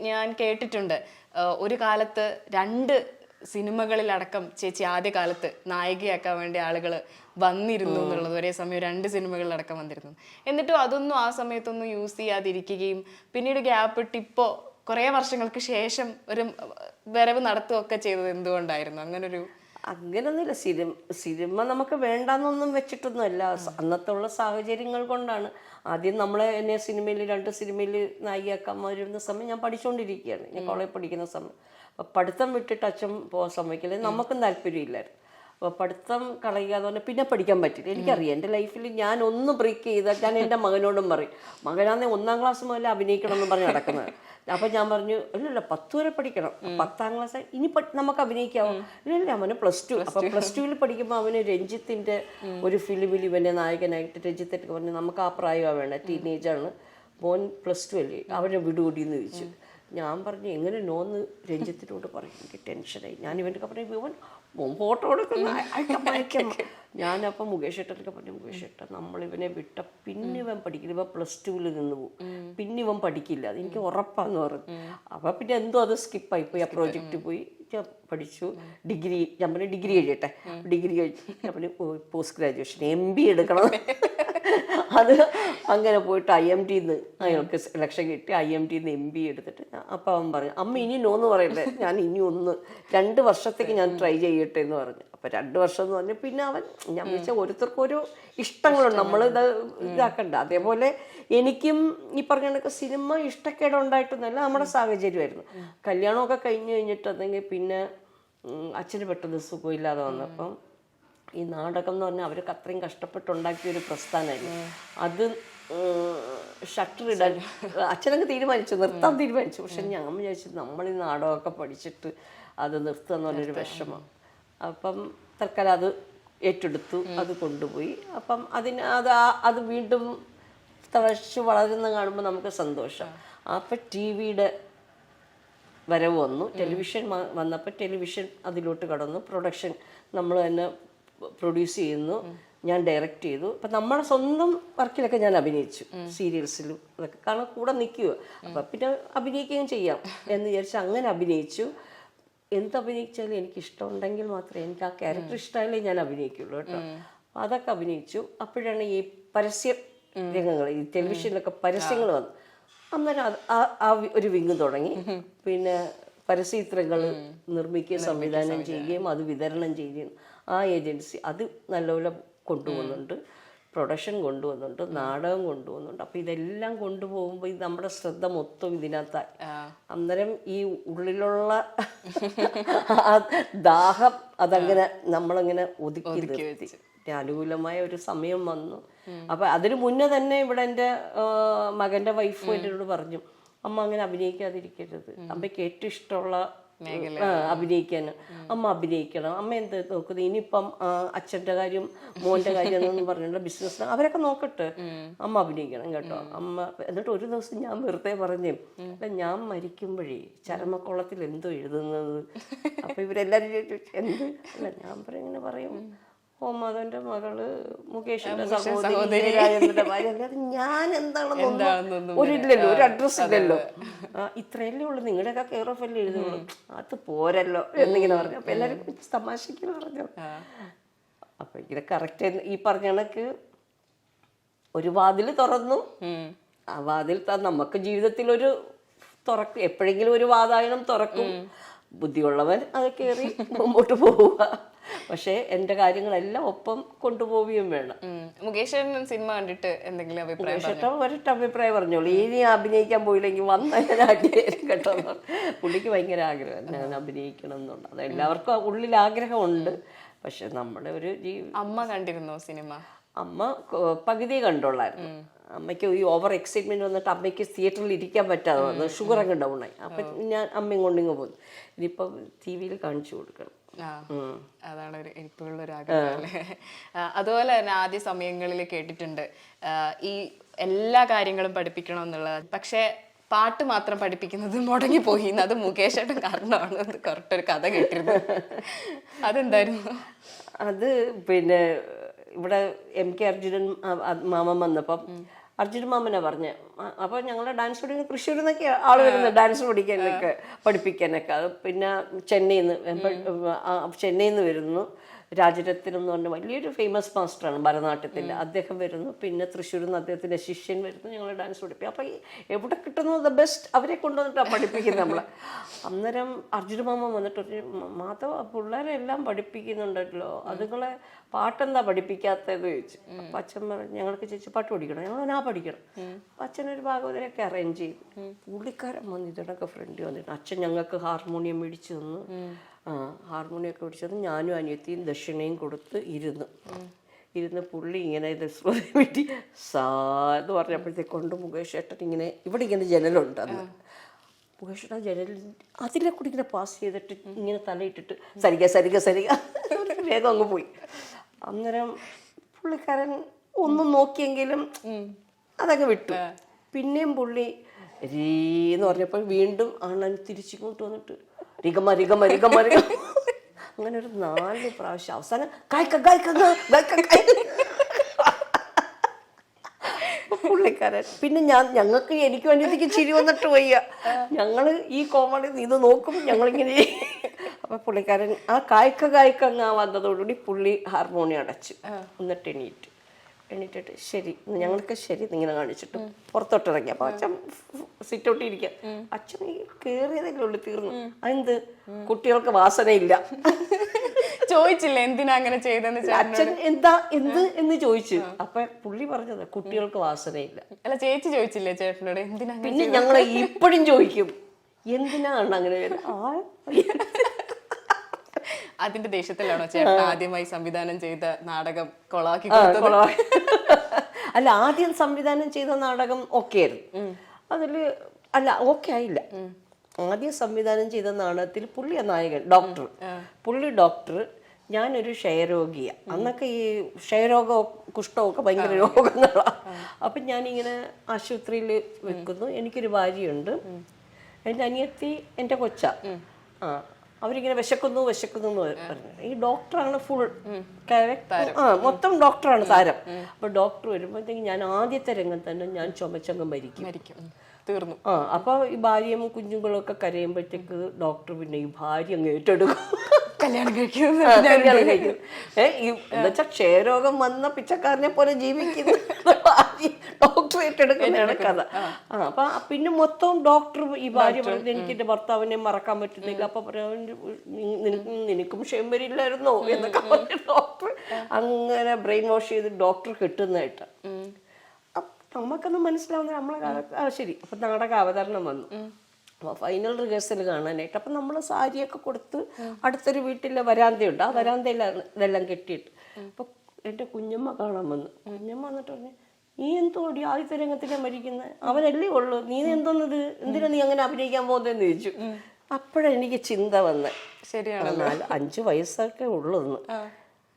ഞാൻ കേട്ടിട്ടുണ്ട് ഒരു കാലത്ത് 2 സിനിമകളിലടക്കം ചേച്ചി ആദ്യ കാലത്ത് നായികയാക്കാൻ വേണ്ടി ആളുകൾ വന്നിരുന്നു എന്നുള്ളത്. ഒരേ സമയം 2 സിനിമകളിലടക്കം വന്നിരുന്നു. എന്നിട്ടും അതൊന്നും ആ സമയത്തൊന്നും യൂസ് ചെയ്യാതിരിക്കുകയും പിന്നീട് ഗ്യാപ്പ് ഇട്ട് ഇപ്പോൾ കുറേ വർഷങ്ങൾക്ക് ശേഷം ഒരു വരവ് നടത്തുകയൊക്കെ ചെയ്തത് എന്തുകൊണ്ടായിരുന്നു? അങ്ങനൊന്നുമില്ല. സിനിമ നമുക്ക് വേണ്ടാന്നൊന്നും വെച്ചിട്ടൊന്നുമല്ല. അന്നത്തെ ഉള്ള സാഹചര്യങ്ങൾ കൊണ്ടാണ്. ആദ്യം എന്നെ സിനിമയിൽ 2 സിനിമയിൽ നായികയാക്കാൻ വരുന്ന സമയം ഞാൻ പഠിച്ചുകൊണ്ടിരിക്കുകയാണ്. ഞാൻ കോളേജിൽ പഠിക്കുന്ന സമയം. അപ്പോൾ പഠിത്തം വിട്ടിട്ട് അച്ഛൻ പോകാൻ സമ്മതിക്കില്ല. നമുക്കും താല്പര്യമില്ലായിരുന്നു. അപ്പോൾ പഠിത്തം കളയുക പറഞ്ഞാൽ പിന്നെ പഠിക്കാൻ പറ്റില്ല. എനിക്കറിയാം എൻ്റെ ലൈഫിൽ ഞാൻ ഒന്ന് ബ്രേക്ക് ചെയ്താൽ ഞാൻ എൻ്റെ മകനോടും പറയും, മകനാന്നേ 1-ാം ക്ലാസ് മുതൽ അഭിനയിക്കണം എന്ന് പറഞ്ഞ് നടക്കുന്നത്. അപ്പം ഞാൻ പറഞ്ഞു, ഇല്ലല്ല 10 വരെ പഠിക്കണം, 10-ാം ക്ലാസ് ഇനി നമുക്ക് അഭിനയിക്കാമോ? ഇല്ല അവന് +2. അപ്പം +2-ൽ പഠിക്കുമ്പോൾ അവന് രഞ്ജിത്തിൻ്റെ ഒരു ഫിലിമിൽ ഇവനെ നായകനായിട്ട് രഞ്ജിത്തൊക്കെ പറഞ്ഞു, നമുക്ക് ആ പ്രായമാണ് വേണ്ട, ടീനേജാണ് മോൻ, +2 അല്ലേ, അവനെ വിടുകൂടിയെന്ന് ചോദിച്ചു. ഞാൻ പറഞ്ഞു എങ്ങനെ നോന്ന് രഞ്ജിത്തിനോട് പറയും, എനിക്ക് ടെൻഷനായി. ഞാൻ ഇവൻ്റെ പറയും ഇവൻ ഫോട്ടോ കൊടുക്കുന്ന അയക്കാം. ഞാനപ്പം മുകേഷ് ഏട്ടനൊക്കെ പറഞ്ഞു, മുകേഷ് ഏട്ടൻ നമ്മളിവനെ വിട്ട പിന്നെ ഇവൻ പഠിക്കില്ല, ഇവൻ +2-ൽ നിന്ന് പോകും, പിന്നെ ഇവൻ പഠിക്കില്ല, അത് എനിക്ക് ഉറപ്പാന്ന് പറഞ്ഞു. അപ്പം പിന്നെ എന്തോ അത് സ്കിപ്പായിപ്പോയി. ആ പ്രോജക്റ്റ് പോയി പഠിച്ചു. ഡിഗ്രി ഞാൻ പറഞ്ഞു ഡിഗ്രി കഴിയട്ടെ, ഡിഗ്രി കഴിച്ചു. ഞാൻ പറഞ്ഞു പോസ്റ്റ് ഗ്രാജുവേഷൻ MB എടുക്കണം. അത് അങ്ങനെ പോയിട്ട് IMT-ന്ന് അയാൾക്ക് സെലക്ഷൻ കിട്ടി. IMT-ന്ന് MB എടുത്തിട്ട് അപ്പം അവൻ പറഞ്ഞു, അമ്മ ഇനി നോന്ന് പറയല്ലേ, ഞാൻ ഇനി 2 വർഷത്തേക്ക് ഞാൻ ട്രൈ ചെയ്യട്ടെ എന്ന് പറഞ്ഞു. അപ്പം 2 വർഷം എന്ന് പറഞ്ഞു. പിന്നെ ഞാൻ വിളിച്ച ഓരോരുത്തർക്കും ഓരോ ഇഷ്ടങ്ങളുണ്ട്, നമ്മളിത് ഇതാക്കണ്ട. അതേപോലെ എനിക്കും ഈ പറഞ്ഞ കണക്ക് സിനിമ ഇഷ്ടക്കേടുണ്ടായിട്ടൊന്നുമല്ല, നമ്മുടെ സാഹചര്യമായിരുന്നു. കല്യാണമൊക്കെ കഴിഞ്ഞിട്ടുണ്ടെങ്കിൽ പിന്നെ അച്ഛന് പെട്ടെന്ന് സുഖമില്ലാതെ വന്നപ്പം ഈ നാടകം എന്ന് പറഞ്ഞാൽ അവർക്ക് അത്രയും കഷ്ടപ്പെട്ടുണ്ടാക്കിയൊരു പ്രസ്ഥാനമായിരുന്നു. അത് ഷട്ടറിടാൻ അച്ഛനങ്ങ് തീരുമാനിച്ചു, നിർത്താൻ തീരുമാനിച്ചു. പക്ഷെ ഞാൻ വിചാരിച്ചു നമ്മൾ ഈ നാടകമൊക്കെ പഠിച്ചിട്ട് അത് നിർത്തുക എന്ന് പറഞ്ഞൊരു വിഷമം. അപ്പം തൽക്കാലം അത് ഏറ്റെടുത്തു, അത് കൊണ്ടുപോയി. അപ്പം അത് വീണ്ടും തഴച്ചു വളരുന്ന കാണുമ്പോൾ നമുക്ക് സന്തോഷം. അപ്പം TV-യുടെ വരവ് വന്നു. ടെലിവിഷൻ വന്നപ്പോൾ ടെലിവിഷൻ അതിലോട്ട് കടന്നു. പ്രൊഡക്ഷൻ നമ്മൾ തന്നെ പ്രൊഡ്യൂസ് ചെയ്യുന്നു, ഞാൻ ഡയറക്റ്റ് ചെയ്തു. അപ്പം നമ്മുടെ സ്വന്തം വർക്കിലൊക്കെ ഞാൻ അഭിനയിച്ചു, സീരിയൽസിലും അതൊക്കെ. കാരണം കൂടെ നിൽക്കുക, അപ്പം പിന്നെ അഭിനയിക്കുകയും ചെയ്യാം എന്ന് വിചാരിച്ച് അങ്ങനെ അഭിനയിച്ചു. അഭിനയിച്ചാലും എനിക്ക് ഇഷ്ടമുണ്ടെങ്കിൽ മാത്രമേ, എനിക്ക് ആ ക്യാരക്ടർ ഇഷ്ടമായാലേ ഞാൻ അഭിനയിക്കുള്ളൂ കേട്ടോ. അതൊക്കെ അഭിനയിച്ചു. അപ്പോഴാണ് ഈ പരസ്യ രംഗങ്ങൾ, ഈ ടെലിവിഷനിലൊക്കെ പരസ്യങ്ങൾ വന്നു. അന്നേരം ആ ഒരു വിങ് തുടങ്ങി. പിന്നെ പരസ്യചിത്രങ്ങൾ നിർമ്മിക്കുകയും സംവിധാനം ചെയ്യുകയും അത് വിതരണം ചെയ്യുകയും ആ ഏജൻസി അത് നല്ലപോലെ കൊണ്ടുപോകുന്നുണ്ട്. പ്രൊഡക്ഷൻ കൊണ്ടുപോകുന്നുണ്ട്, നാടകം കൊണ്ടുപോകുന്നുണ്ട്. അപ്പം ഇതെല്ലാം കൊണ്ടുപോകുമ്പോൾ ഇത് നമ്മുടെ ശ്രദ്ധ മൊത്തം ഇതിനകത്തായി. അന്നേരം ഈ ഉള്ളിലുള്ള ദാഹം അതങ്ങനെ നമ്മളങ്ങനെ ഒതുക്കി നിർത്തി. അനുകൂലമായ ഒരു സമയം വന്നു. അപ്പം അതിന് മുന്നേ തന്നെ ഇവിടെ എൻ്റെ മകൻ്റെ വൈഫ് എന്നോട് പറഞ്ഞു, അമ്മ അങ്ങനെ അഭിനയിക്കാതിരിക്കരുത്, അമ്മയ്ക്ക് ഏറ്റവും ഇഷ്ടമുള്ള അഭിനയിക്കാൻ അമ്മ അഭിനയിക്കണം. അമ്മ എന്ത് നോക്കുന്നത്, ഇനിയിപ്പം അച്ഛൻ്റെ കാര്യം മോൻ്റെ കാര്യം എന്നൊന്നും പറഞ്ഞിട്ടുള്ള ബിസിനസ് അവരൊക്കെ നോക്കട്ടെ, അമ്മ അഭിനയിക്കണം കേട്ടോ അമ്മ. എന്നിട്ട് ഒരു ദിവസം ഞാൻ വെറുതെ പറഞ്ഞു, അല്ല ഞാൻ മരിക്കുമ്പോഴേ ചരമക്കോളത്തിൽ എന്തോ എഴുതുന്നത്. അപ്പം ഇവരെല്ലാവരും എന്ത്, അല്ല ഞാൻ ഇങ്ങനെ പറയും, മാധവന്റെ മകള് മുകേഷിന്റെ സഹോദരി രാജേന്ദ്രന്റെ ഭാര്യ. അല്ലാതെ ഞാൻ എന്താണെന്നൊന്നും ഒരില്ലല്ലോ, ഒരു അഡ്രസ് ഇല്ലല്ലോ. ഇത്രയല്ലേ ഉള്ളു, നിങ്ങളുടെയൊക്കെ കെയർ ഓഫ് അല്ലേ എഴുതുള്ളൂ, അത് പോരല്ലോ എന്നിങ്ങനെ പറഞ്ഞു. അപ്പൊ എല്ലാരും തമാശക്ക് പറഞ്ഞു. അപ്പൊ ഇങ്ങനെ കറക്റ്റ് ഈ പറഞ്ഞ കണക്ക് ഒരു വാതിൽ തുറന്നു. ആ വാതിൽ നമുക്ക് ജീവിതത്തിൽ ഒരു എപ്പോഴെങ്കിലും ഒരു വാതായനം തുറക്കും. ബുദ്ധിയുള്ളവൻ അത് കയറി മുമ്പോട്ട് പോവുക. പക്ഷേ എൻ്റെ കാര്യങ്ങളെല്ലാം ഒപ്പം കൊണ്ടുപോവുകയും വേണം. മുകേഷ് സിനിമ കണ്ടിട്ട് എന്തെങ്കിലും അഭിപ്രായം ചേട്ടൻ ഒരൊറ്റ അഭിപ്രായം പറഞ്ഞോളൂ, ഇനി അഭിനയിക്കാൻ പോയില്ലെങ്കിൽ വന്ന കേട്ടോ. പുള്ളിക്ക് ഭയങ്കര ആഗ്രഹം ഞാൻ അഭിനയിക്കണം എന്നുണ്ട്. അത് എല്ലാവർക്കും ഉള്ളിൽ ആഗ്രഹമുണ്ട്. പക്ഷെ നമ്മുടെ ഒരു അമ്മ കണ്ടിരുന്നോ സിനിമ? അമ്മ പകുതി കണ്ടോളായിരുന്നു. അമ്മയ്ക്ക് ഈ ഓവർ എക്സൈറ്റ്മെന്റ് വന്നിട്ട് അമ്മയ്ക്ക് തിയേറ്ററിൽ ഇരിക്കാൻ പറ്റാതെ വന്നു, ഷുഗർ അങ്ങ് ഡൗണായി. അപ്പം ഞാൻ അമ്മയും കൊണ്ടിങ്ങ് പോന്നു. ഇനിയിപ്പം ടി വിയിൽ കാണിച്ചു കൊടുക്കണം. അതാണ് എനിക്കുള്ളൊരു ആഗ്രഹം അല്ലേ. അതുപോലെ തന്നെ ആദ്യ സമയങ്ങളിൽ കേട്ടിട്ടുണ്ട് ഈ എല്ലാ കാര്യങ്ങളും പഠിപ്പിക്കണം എന്നുള്ളത്. പക്ഷെ പാട്ട് മാത്രം പഠിപ്പിക്കുന്നത് മുടങ്ങിപ്പോയി, അത് മുകേഷ് ഏട്ടൻ കാരണമാണ്. കറക്റ്റ് ഒരു കഥ കേട്ടിരുന്നു, അതെന്തായിരുന്നു? അത് പിന്നെ ഇവിടെ MK അർജുനൻ മാമൻ വന്നപ്പം അർജുനൻ മാമനാ പറഞ്ഞ. അപ്പോൾ ഞങ്ങളുടെ ഡാൻസ് പഠിക്കുന്ന തൃശ്ശൂരിൽ നിന്നൊക്കെ ആൾ വരുന്നത് ഡാൻസ് പഠിക്കാനൊക്കെ പഠിപ്പിക്കാനൊക്കെ. അത് പിന്നെ ചെന്നൈയിൽ നിന്ന് വരുന്നു. രാജരത്നം എന്ന് പറഞ്ഞ വലിയൊരു ഫേമസ് മാസ്റ്ററാണ് ഭരതനാട്യത്തിൻ്റെ, അദ്ദേഹം വരുന്നു. പിന്നെ തൃശ്ശൂരിൽ നിന്ന് അദ്ദേഹത്തിൻ്റെ ശിഷ്യൻ വരുന്നു. ഞങ്ങൾ ഡാൻസ് പഠിപ്പിക്കും. അപ്പോൾ എവിടെ കിട്ടുന്നു ദ ബെസ്റ്റ് അവരെ കൊണ്ടുവന്നിട്ടാണ് പഠിപ്പിക്കുന്നത് നമ്മളെ. അന്നേരം അർജുന മാമ വന്നിട്ട് മാധവ പിള്ളേരെ എല്ലാം പഠിപ്പിക്കുന്നുണ്ടല്ലോ, അതുങ്ങളെ പാട്ടെന്താ പഠിപ്പിക്കാത്തത് ചോദിച്ചു. അപ്പം അച്ഛൻ പറഞ്ഞു ഞങ്ങൾക്ക് ചേച്ചി പാട്ട് പഠിക്കണം. ഞങ്ങൾ പഠിക്കണം. അപ്പം അച്ഛനൊരു ഭാഗവതരൊക്കെ അറേഞ്ച് ചെയ്തു. പുള്ളിക്കാരൻ വന്നു ഇതിനൊക്കെ ഫ്രണ്ട് വന്നിട്ട് അച്ഛൻ ഞങ്ങൾക്ക് ഹാർമോണിയം മേടിച്ചു തന്നു. ഹാർമോണിയൊക്കെ പിടിച്ചത് ഞാനും അനിയത്തിയും ദക്ഷിണയും കൊടുത്ത് ഇരുന്ന് പുള്ളി ഇങ്ങനെ ഇത് വേണ്ടി എന്ന് പറഞ്ഞപ്പോഴത്തേക്ക് കൊണ്ട് മുകേഷ് ഏട്ടൻ ഇങ്ങനെ ഇവിടെ ഇങ്ങനെ ജനലുണ്ട്. അന്ന് മുകേഷ് ഏട്ടൻ ജനലിൽ അതിലെ കൂടി ഇങ്ങനെ പാസ് ചെയ്തിട്ട് ഇങ്ങനെ തലയിട്ടിട്ട് സരിക വേഗം അങ്ങ് പോയി. അന്നേരം പുള്ളിക്കാരൻ ഒന്നും നോക്കിയെങ്കിലും അതങ്ങ് വിട്ടു. പിന്നെയും പുള്ളി എന്ന് പറഞ്ഞപ്പോൾ വീണ്ടും അണ്ണൻ തിരിച്ചിങ്ങോട്ട് വന്നിട്ട് റിഗമ അങ്ങനെ ഒരു 4 പ്രാവശ്യം. അവസാനം പുള്ളിക്കാരൻ പിന്നെ ഞങ്ങൾക്ക് എനിക്ക് വേണ്ടിയത്തേക്ക് ചിരി വന്നിട്ട് വയ്യ. ഞങ്ങള് ഈ കോമഡി ഇത് നോക്കും ഞങ്ങളിങ്ങനെ. അപ്പൊ പുള്ളിക്കാരൻ ആ കായ്ക്ക വന്നതോടുകൂടി പുള്ളി ഹാർമോണിയം അടച്ചു. എന്നിട്ട് എണീറ്റിട്ട് ശരി ഞങ്ങൾക്ക് ശരി ഇങ്ങനെ കാണിച്ചിട്ട് പുറത്തോട്ട് ഇറങ്ങി. അപ്പൊ അച്ഛൻ സിറ്റ് ഔട്ട് ഇരിക്കാം. അച്ഛൻ കേറിയതെങ്കിലും ഉള്ളു, തീർന്നു. അതെന്ത് കുട്ടികൾക്ക് വാസനയില്ല ചോദിച്ചില്ല എന്തിനാ അങ്ങനെ ചെയ്തെന്ന്. അച്ഛൻ എന്ന് ചോദിച്ചു. അപ്പൊ പുള്ളി പറഞ്ഞത് കുട്ടികൾക്ക് വാസനയില്ല. അല്ല ചേച്ചി ചോദിച്ചില്ലേ ചേട്ടനോട് എന്തിനാ? പിന്നെ ഞങ്ങളെ ഇപ്പോഴും ചോദിക്കും എന്തിനാണ് അങ്ങനെ. അതിന്റെ ദേഷ്യത്തിലാണോ ചേട്ടൻ ആദ്യമായി സംവിധാനം ചെയ്ത നാടകം കൊളാക്കി? അല്ല, ആദ്യം സംവിധാനം ചെയ്ത നാടകം ഓക്കെ ആയിരുന്നു. അതില് ഓക്കെ ആയില്ല. ആദ്യം സംവിധാനം ചെയ്ത നാടകത്തിൽ പുള്ളിയ നായകൻ പുള്ളി ഡോക്ടർ, ഞാനൊരു ക്ഷയരോഗിയാണ്. അന്നൊക്കെ ഈ ക്ഷയരോഗവും കുഷ്ഠമൊക്കെ ഭയങ്കര രോഗങ്ങളാണ്. അപ്പം ഞാനിങ്ങനെ ആശുപത്രിയിൽ വെക്കുന്നു. എനിക്കൊരു ഭാര്യയുണ്ട്, എൻ്റെ അനിയത്തി എൻ്റെ കൊച്ച. അവരിങ്ങനെ വിശക്കുന്നു എന്ന് പറഞ്ഞു. ഈ ഡോക്ടറാണ് ഫുൾ മൊത്തം ഡോക്ടറാണ് താരം. അപ്പൊ ഡോക്ടർ വരുമ്പോഴത്തേക്ക് ഞാൻ ആദ്യത്തെ രംഗം തന്നെ ഞാൻ ചുമച്ചങ്ങ് മരിക്കും. തീർന്നു. അപ്പൊ ഈ ഭാര്യയും കുഞ്ഞുങ്ങളും ഒക്കെ കരയുമ്പോഴത്തേക്ക് ഡോക്ടർ പിന്നെ ഈ ഭാര്യ അങ്ങ് ഏറ്റെടുക്കും, കല്യാണം കഴിക്കും. എന്നുവെച്ചാ ക്ഷയരോഗം വന്ന പിച്ചക്കാരനെ പോലെ ജീവിക്കുന്ന ഡോക്ടർ ഏറ്റെടുക്കുന്നതാണ് കഥ. അപ്പൊ പിന്നെ മൊത്തം ഡോക്ടർ ഈ ഭാര്യ പറഞ്ഞത് എനിക്ക് എന്റെ ഭർത്താവിനെ മറക്കാൻ പറ്റുന്നില്ല. അപ്പൊ നിനക്കും ക്ഷയം വരില്ലായിരുന്നോ എന്നൊക്കെ പറഞ്ഞ ഡോക്ടർ അങ്ങനെ ബ്രെയിൻ വാഷ് ചെയ്ത് ഡോക്ടർ കിട്ടുന്നതായിട്ട്. നമുക്കൊന്നും മനസ്സിലാവുന്ന നമ്മളെ ശരി. അപ്പൊ നാടക അവതരണം വന്നു. അപ്പോൾ ഫൈനൽ റിഹേഴ്സൽ കാണാനായിട്ട് അപ്പം നമ്മൾ സാരിയൊക്കെ കൊടുത്ത് അടുത്തൊരു വീട്ടിലെ വരാന്തയുണ്ട്, ആ വരാന്തയിലാണ് ഇതെല്ലാം കെട്ടിയിട്ട്. അപ്പോൾ എൻ്റെ കുഞ്ഞമ്മ കാണാൻ വന്നു. കുഞ്ഞമ്മ വന്നിട്ട് പറഞ്ഞു നീ എന്തോടി ആദ്യത്തെ രംഗത്തിലാണ് മരിക്കുന്നത്, അവനല്ലേ ഉള്ളു, നീ എന്തോന്നത്, എന്തിനാ നീ അങ്ങനെ അഭിനയിക്കാൻ പോകുന്നതെന്ന് ചോദിച്ചു. അപ്പോഴെനിക്ക് ചിന്ത വന്ന് ശരിയാണ് 5 വയസ്സൊക്കെ ഉള്ളൂന്ന്.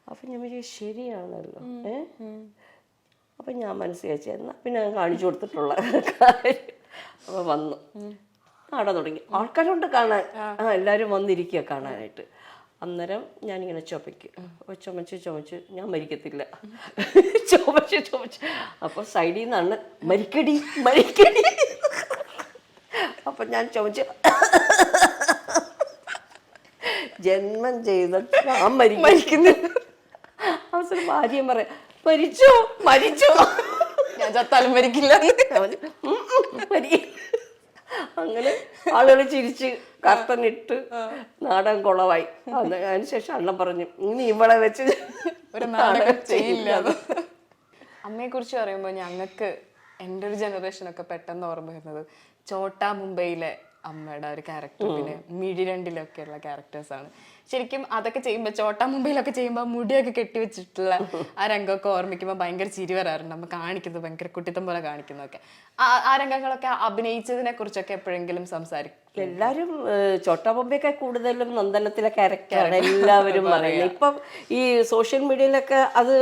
അപ്പം ഞാൻ വിചാരിച്ചു ശരിയാണല്ലോ. അപ്പം ഞാൻ മനസ്സിലാച്ചു എന്നാൽ പിന്നെ ഞാൻ കാണിച്ചു കൊടുത്തിട്ടുള്ള കാര്യം. അപ്പോൾ വന്നു നാടകം തുടങ്ങി. ആൾക്കാരുണ്ട് കാണാൻ, എല്ലാവരും വന്നിരിക്കുക കാണാനായിട്ട്. അന്നേരം ഞാനിങ്ങനെ ചുമച്ച് ഞാൻ മരിക്കത്തില്ല, ചുമച്ച് അപ്പോൾ സൈഡിൽ നിന്നാണ് മരിക്കടി. അപ്പം ഞാൻ ചുമച്ച് ജന്മം ചെയ്തിട്ട് ഞാൻ മരിക്കുന്നില്ല. അവസരം ഭാര്യ പറയാം മരിച്ചോ ഞാൻ ചത്താലും മരിക്കില്ല. അങ്ങനെ ആളുകൾ ചിരിച്ച് കർട്ടനിട്ട് നാടകം കുളവായി. അതിനുശേഷം അണ്ണൻ പറഞ്ഞു ഇനി ഇവളെ വെച്ച് ഒരു നാടകം ചെയ്യില്ല. അമ്മയെ കുറിച്ച് പറയുമ്പോൾ ഞങ്ങൾക്ക് എൻ്റെ ഒരു ജനറേഷനൊക്കെ പെട്ടെന്ന് ഓർമ്മ വരുന്നത് ചോട്ടാ മുംബൈയിലെ അമ്മയുടെ ഒരു ക്യാരക്ടർ, പിന്നെ മിഴി രണ്ടിലൊക്കെയുള്ള ക്യാരക്ടേഴ്സാണ്. ശരിക്കും അതൊക്കെ ചെയ്യുമ്പോൾ ചോട്ടാ മുംബൈയിലൊക്കെ ചെയ്യുമ്പോൾ മുടിയൊക്കെ കെട്ടിവെച്ചിട്ടുള്ള ആ രംഗമൊക്കെ ഓർമ്മിക്കുമ്പോൾ ഭയങ്കര ചിരി വരാറുണ്ട്. നമ്മൾ കാണിക്കുന്നത് ഭയങ്കര കുട്ടിത്തം പോലെ കാണിക്കുന്നതൊക്കെ. ആ രംഗങ്ങളൊക്കെ അഭിനയിച്ചതിനെ കുറിച്ചൊക്കെ എപ്പോഴെങ്കിലും സംസാരിക്കും? എല്ലാരും ചോട്ടാ ബോംബെയൊക്കെ കൂടുതലും നന്ദനത്തിലെ ക്യാരക്ടറാണ് എല്ലാവരും പറയുന്നത്. ഇപ്പം ഈ സോഷ്യൽ മീഡിയയിലൊക്കെ അത്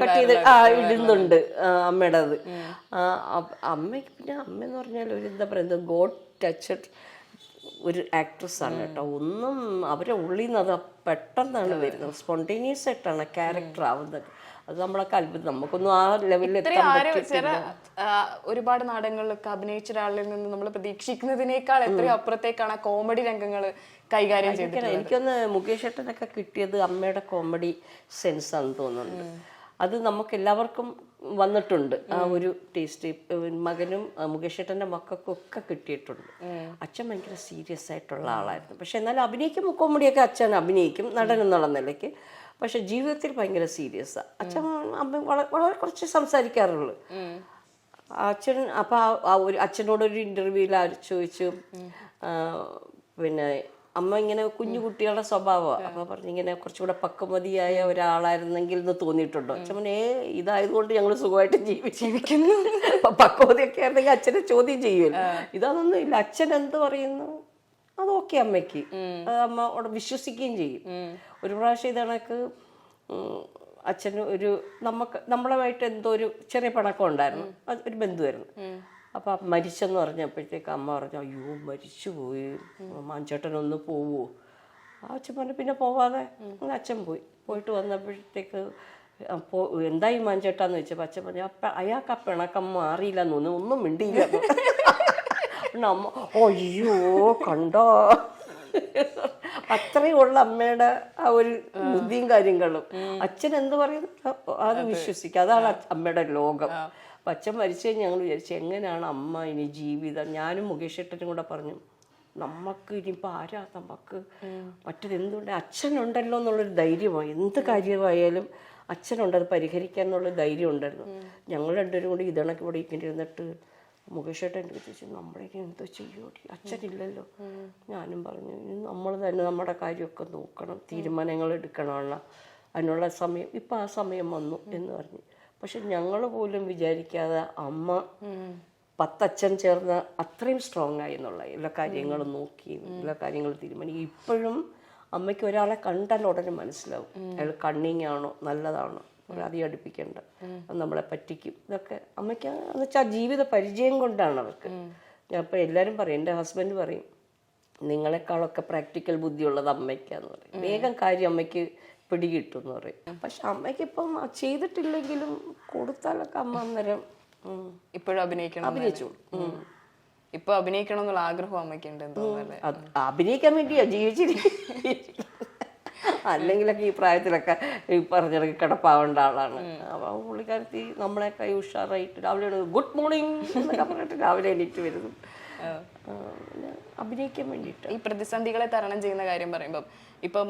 കട്ട് ചെയ്ത് ഇടുന്നുണ്ട് അമ്മയുടെ അത്. അമ്മയ്ക്ക് പിന്നെ അമ്മയെന്ന് പറഞ്ഞാൽ ഒരു എന്താ പറയുന്നത് ഗോഡ് ടച്ചഡ് ഒരു ആക്ട്രസ് ആണ് കേട്ടോ. ഒന്നും അവരെ ഉള്ളിൽ നിന്ന് അത് പെട്ടെന്നാണ് വരുന്നത്, സ്പോണ്ടേനിയസ് ആയിട്ടാണ് ക്യാരക്ടർ ആവുന്നത്. അത് നമ്മളൊക്കെ അത്ഭുതം. നമുക്കൊന്നും ആ ലെവലിൽ എത്താൻ പറ്റില്ല. ഒരുപാട് നാടകങ്ങളിലൊക്കെ അഭിനയിച്ച ഒരാളിൽ നിന്ന് നമ്മൾ പ്രതീക്ഷിക്കുന്നതിനേക്കാൾ എത്രയോ അപ്പുറത്തേക്കാണ് കോമഡി രംഗങ്ങൾ കൈകാര്യം ചെയ്തത്. എനിക്കൊന്ന് മുകേഷ് ഏട്ടനൊക്കെ കിട്ടിയത് അമ്മയുടെ കോമഡി സെൻസ് ആണെന്ന് തോന്നുന്നുണ്ട്. അത് നമുക്ക് എല്ലാവർക്കും വന്നിട്ടുണ്ട് ആ ഒരു ടേസ്റ്റ്. മകനും മുകേഷ് ഏട്ടൻ്റെ മക്കൾക്കൊക്കെ കിട്ടിയിട്ടുണ്ട്. അച്ഛൻ ഭയങ്കര സീരിയസ് ആയിട്ടുള്ള ആളായിരുന്നു. പക്ഷെ എന്നാലും അഭിനയിക്കും, കോമഡിയൊക്കെ അച്ഛൻ അഭിനയിക്കും നടൻ എന്നുള്ള നിലയ്ക്ക്. പക്ഷെ ജീവിതത്തിൽ ഭയങ്കര സീരിയസാണ് അച്ഛൻ. അമ്മ വളരെ കുറച്ച് സംസാരിക്കാറുള്ളൂ. അച്ഛൻ അപ്പം ഒരു അച്ഛനോടൊരു ഇൻ്റർവ്യൂവിൽ ചോദിച്ചു, പിന്നെ അമ്മ ഇങ്ങനെ കുഞ്ഞു കുട്ടികളുടെ സ്വഭാവമാണ്. അപ്പോൾ പറഞ്ഞു ഇങ്ങനെ കുറച്ചുകൂടെ പക്വമതിയായ ഒരാളായിരുന്നെങ്കിൽ എന്ന് തോന്നിയിട്ടുണ്ടോ? അച്ഛൻ പറഞ്ഞു ഇതായതുകൊണ്ട് ഞങ്ങൾ സുഖമായിട്ട് ജീവിക്കുന്നു. പക്വതയൊക്കെ ആയിരുന്നെങ്കിൽ അച്ഛനെ ചോദ്യം ചെയ്യുമല്ലോ. ഇതൊന്നും ഇല്ല. അച്ഛൻ എന്ത് പറയുന്നു അതൊക്കെ അമ്മയ്ക്ക് അമ്മ അവിടെ വിശ്വസിക്കുകയും ചെയ്യും. ഒരു പ്രാവശ്യം ഇതണക്ക് അച്ഛന് ഒരു നമ്മളുമായിട്ട് എന്തോ ഒരു ചെറിയ പണക്കം ഉണ്ടായിരുന്നു. ഒരു ബന്ധുവായിരുന്നു. അപ്പം മരിച്ചെന്ന് പറഞ്ഞപ്പോഴത്തേക്ക് അമ്മ പറഞ്ഞു അയ്യോ മരിച്ചുപോയി, മാഞ്ചേട്ടനൊന്ന് പോവോ? അച്ഛൻ പറഞ്ഞു പിന്നെ പോവാതെ. അച്ഛൻ പോയിട്ട് വന്നപ്പോഴത്തേക്ക് എന്തായി മാഞ്ചേട്ടാന്ന് ചോദിച്ചപ്പോൾ അച്ഛൻ പറഞ്ഞു അയാൾക്ക് ആ പിണക്കം മാറിയില്ലെന്ന് തോന്നുന്നു, ഒന്നും മിണ്ടിയില്ല. അമ്മ അയ്യോ കണ്ടോ, അത്രയും ഉള്ള അമ്മയുടെ ആ ഒരു ബുദ്ധിയും കാര്യങ്ങളും. അച്ഛൻ എന്ത് പറയുന്നു അത് വിശ്വസിക്കുക, അതാണ് അമ്മയുടെ ലോകം. അപ്പം അച്ഛൻ മരിച്ചു കഴിഞ്ഞ് ഞങ്ങൾ വിചാരിച്ചു എങ്ങനെയാണ് അമ്മ ഇനി ജീവിതം. ഞാനും മുകേഷ് ഏട്ടനും കൂടെ പറഞ്ഞു നമുക്ക് ഇനിയിപ്പോൾ ആരാ നമുക്ക് മറ്റത് എന്തുകൊണ്ട് അച്ഛനുണ്ടല്ലോ എന്നുള്ളൊരു ധൈര്യമായി. എന്ത് കാര്യമായാലും അച്ഛനുണ്ട്, അത് പരിഹരിക്കാൻ എന്നുള്ളൊരു ധൈര്യം ഉണ്ടായിരുന്നു. ഞങ്ങൾ രണ്ടുപേരും കൂടി ഇതണക്ക് ഇവിടെ ഇങ്ങനെ ഇരുന്നിട്ട് മുകേഷ് ഏട്ടൻ എൻ്റെ ചോദിച്ചു നമ്മളിനി എന്തോ ചെയ്യൂടി, അച്ഛനില്ലല്ലോ. ഞാനും പറഞ്ഞു നമ്മൾ തന്നെ നമ്മുടെ കാര്യമൊക്കെ നോക്കണം, തീരുമാനങ്ങൾ എടുക്കണമല്ല, അതിനുള്ള സമയം ഇപ്പം ആ സമയം വന്നു എന്ന് പറഞ്ഞു. പക്ഷെ ഞങ്ങൾ പോലും വിചാരിക്കാതെ അമ്മ 10 അച്ഛൻ ചേർന്ന് അത്രയും സ്ട്രോങ് ആയി എന്നുള്ള എല്ലാ കാര്യങ്ങളും നോക്കി എല്ലാ കാര്യങ്ങളും തീരുമാനിക്കും. ഇപ്പോഴും അമ്മയ്ക്ക് ഒരാളെ കണ്ടാൽ ഉടനെ മനസ്സിലാവും അയാൾ കണ്ണിങ് ആണോ നല്ലതാണോ, അധികം അടുപ്പിക്കേണ്ട, അത് നമ്മളെ പറ്റിക്കും. ഇതൊക്കെ അമ്മയ്ക്ക് എന്ന് വെച്ചാൽ ജീവിത പരിചയം കൊണ്ടാണ് അവർക്ക്. ഞാൻ ഇപ്പോൾ എല്ലാവരും പറയും, എൻ്റെ ഹസ്ബൻഡ് പറയും നിങ്ങളെക്കാളൊക്കെ പ്രാക്ടിക്കൽ ബുദ്ധിയുള്ളത് അമ്മയ്ക്കാന്ന് പറയും. വേഗം കാര്യം അമ്മയ്ക്ക് പിടികിട്ടും എന്ന് പറയും. പക്ഷെ അമ്മയ്ക്കിപ്പം ചെയ്തിട്ടില്ലെങ്കിലും കൊടുത്താലൊക്കെ അമ്മ അന്നേരം ഇപ്പോഴും അഭിനയിച്ചോളൂ. ഇപ്പൊ അഭിനയിക്കണം എന്നുള്ള ആഗ്രഹം അമ്മയ്ക്ക് ഉണ്ട്. അഭിനയിക്കാൻ വേണ്ടിയാ ജീവിച്ചിരിക്കും. അല്ലെങ്കിലൊക്കെ ഈ പ്രായത്തിലൊക്കെ ഈ പറഞ്ഞിടക്ക് കിടപ്പാവേണ്ട ആളാണ്. അപ്പം പുള്ളിക്കാരത്തി നമ്മളെ കൈ ഉഷാറായിട്ട് രാവിലെ ഗുഡ് മോർണിംഗ് എന്നൊക്കെ പറഞ്ഞിട്ട് രാവിലെ എണീറ്റ് വരുന്നു അഭിനയിക്കാൻ വേണ്ടിയിട്ട്. ഈ പ്രതിസന്ധികളെ തരണം ചെയ്യുന്ന കാര്യം പറയുമ്പം ഇപ്പം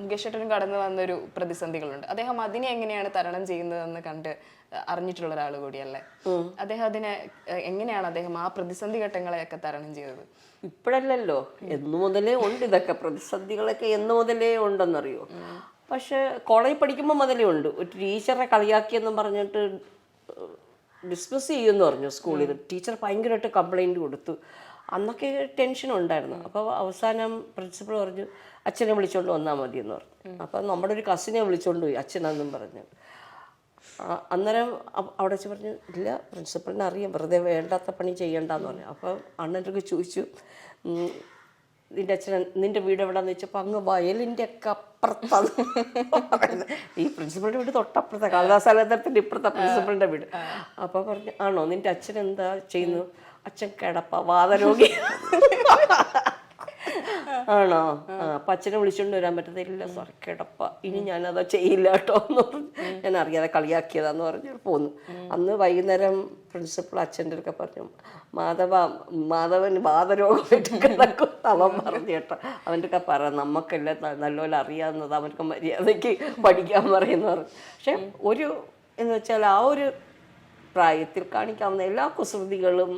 മുകേഷ് ഏട്ടനും കടന്നു വന്നൊരു പ്രതിസന്ധികളുണ്ട്. അദ്ദേഹം അതിനെ എങ്ങനെയാണ് തരണം ചെയ്യുന്നതെന്ന് കണ്ട് അറിഞ്ഞിട്ടുള്ള ഒരാൾ കൂടിയല്ലേ അദ്ദേഹം. എങ്ങനെയാണ് അദ്ദേഹം ആ പ്രതിസന്ധി ഘട്ടങ്ങളെയൊക്കെ തരണം ചെയ്തത്? ഇപ്പോഴല്ലല്ലോ, എന്നു മുതലേ ഉണ്ട് ഇതൊക്കെ. പ്രതിസന്ധികളൊക്കെ എന്നു മുതലേ ഉണ്ടെന്നറിയോ. പക്ഷെ കോളേജിൽ പഠിക്കുമ്പോൾ മുതലേ ഉണ്ട്. ഒരു ടീച്ചറെ കളിയാക്കിയെന്നും പറഞ്ഞിട്ട് ഡിസ്മിസ് ചെയ്യുമെന്ന് പറഞ്ഞു സ്കൂളിൽ. ടീച്ചർ ഭയങ്കരമായിട്ട് കംപ്ലൈൻറ്റ് കൊടുത്തു. അന്നൊക്കെ ടെൻഷൻ ഉണ്ടായിരുന്നു. അപ്പോൾ അവസാനം പ്രിൻസിപ്പൾ പറഞ്ഞു അച്ഛനെ വിളിച്ചോണ്ട് വന്നാൽ മതി എന്ന് പറഞ്ഞു. അപ്പം നമ്മുടെ ഒരു കസിനെ വിളിച്ചോണ്ട് പോയി അച്ഛനെന്നും പറഞ്ഞു. അന്നേരം അവിടെ വെച്ച് പറഞ്ഞു ഇല്ല പ്രിൻസിപ്പളിനെ അറിയാം, വെറുതെ വേണ്ടാത്ത പണി ചെയ്യണ്ടെന്ന് പറഞ്ഞു. അപ്പം അണ്ണനൊക്കെ ചോദിച്ചു നിൻ്റെ അച്ഛൻ നിൻ്റെ വീട് എവിടെയാന്ന് ചോദിച്ചപ്പോൾ അങ്ങ് വയലിൻ്റെ ഒക്കെ അപ്പുറത്താണ്. ഈ പ്രിൻസിപ്പളിൻ്റെ വീട് തൊട്ടപ്പുറത്തെ കാളിദാസാലയത്തിൻ്റെ ഇപ്പുറത്തെ പ്രിൻസിപ്പളിൻ്റെ വീട്. അപ്പോൾ പറഞ്ഞു ആണോ നിൻ്റെ അച്ഛൻ എന്താ ചെയ്യുന്നു? അച്ഛൻ കിടപ്പ വാതരോഗി. ആണോ? അപ്പൊ അച്ഛനെ വിളിച്ചോണ്ട് വരാൻ പറ്റത്തില്ല സാർ, കിടപ്പ, ഇനി ഞാനത് ചെയ്യില്ല കേട്ടോ എന്ന് പറഞ്ഞു. ഞാൻ അറിയാതെ കളിയാക്കിയതാന്ന് പറഞ്ഞു പോന്നു. അന്ന് വൈകുന്നേരം പ്രിൻസിപ്പൾ അച്ഛൻ്റെ അടുക്ക പറഞ്ഞു, മാധവൻ വാതരോഗമായിട്ട് കിടക്കും. അവൻ പറഞ്ഞു കേട്ടോ, അവൻ്റെ ഒക്കെ പറ, നമുക്കെല്ലാം നല്ലപോലെ അറിയാവുന്നത്, അവർക്ക് മര്യാദയ്ക്ക് പഠിക്കാൻ പറയുന്നു പറഞ്ഞു. പക്ഷെ ഒരു എന്ന് വെച്ചാൽ ആ ഒരു പ്രായത്തിൽ കാണിക്കാവുന്ന എല്ലാ കുസൃതികളും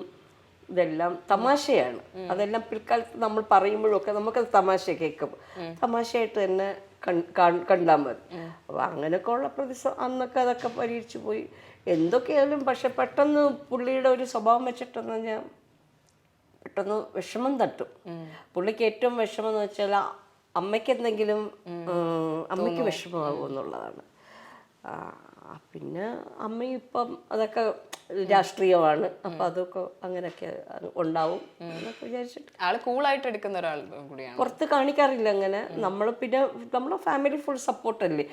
ഇതെല്ലാം തമാശയാണ്. അതെല്ലാം പിൽക്കാലത്ത് നമ്മൾ പറയുമ്പോഴൊക്കെ നമുക്കത് തമാശ കേൾക്കും, തമാശയായിട്ട് തന്നെ കണ്ടാൽ മതി. അപ്പോൾ അങ്ങനെയൊക്കെ ഉള്ള അന്നൊക്കെ അതൊക്കെ പരീക്ഷിച്ചു പോയി. എന്തൊക്കെയായാലും പക്ഷെ പെട്ടെന്ന് പുള്ളിയുടെ ഒരു സ്വഭാവം വെച്ചിട്ടെന്ന് പറഞ്ഞാൽ പെട്ടെന്ന് വിഷമം തട്ടും. പുള്ളിക്ക് ഏറ്റവും വിഷമം എന്ന് വെച്ചാൽ അമ്മയ്ക്ക് എന്തെങ്കിലും അമ്മയ്ക്ക് വിഷമമാകും എന്നുള്ളതാണ്. പിന്നെ അമ്മയും ഇപ്പം അതൊക്കെ രാഷ്ട്രീയമാണ്, അപ്പൊ അതൊക്കെ അങ്ങനെയൊക്കെ ഉണ്ടാവും എന്നൊക്കെ വിചാരിച്ചിട്ട് ആള് കൂളായിട്ട് എടുക്കുന്ന ഒരാൾ കൂടിയാണ്. പുറത്ത് കാണിക്കാറില്ല അങ്ങനെ. നമ്മൾ പിന്നെ നമ്മളെ ഫാമിലി ഫുൾ സപ്പോർട്ടല്ലേ.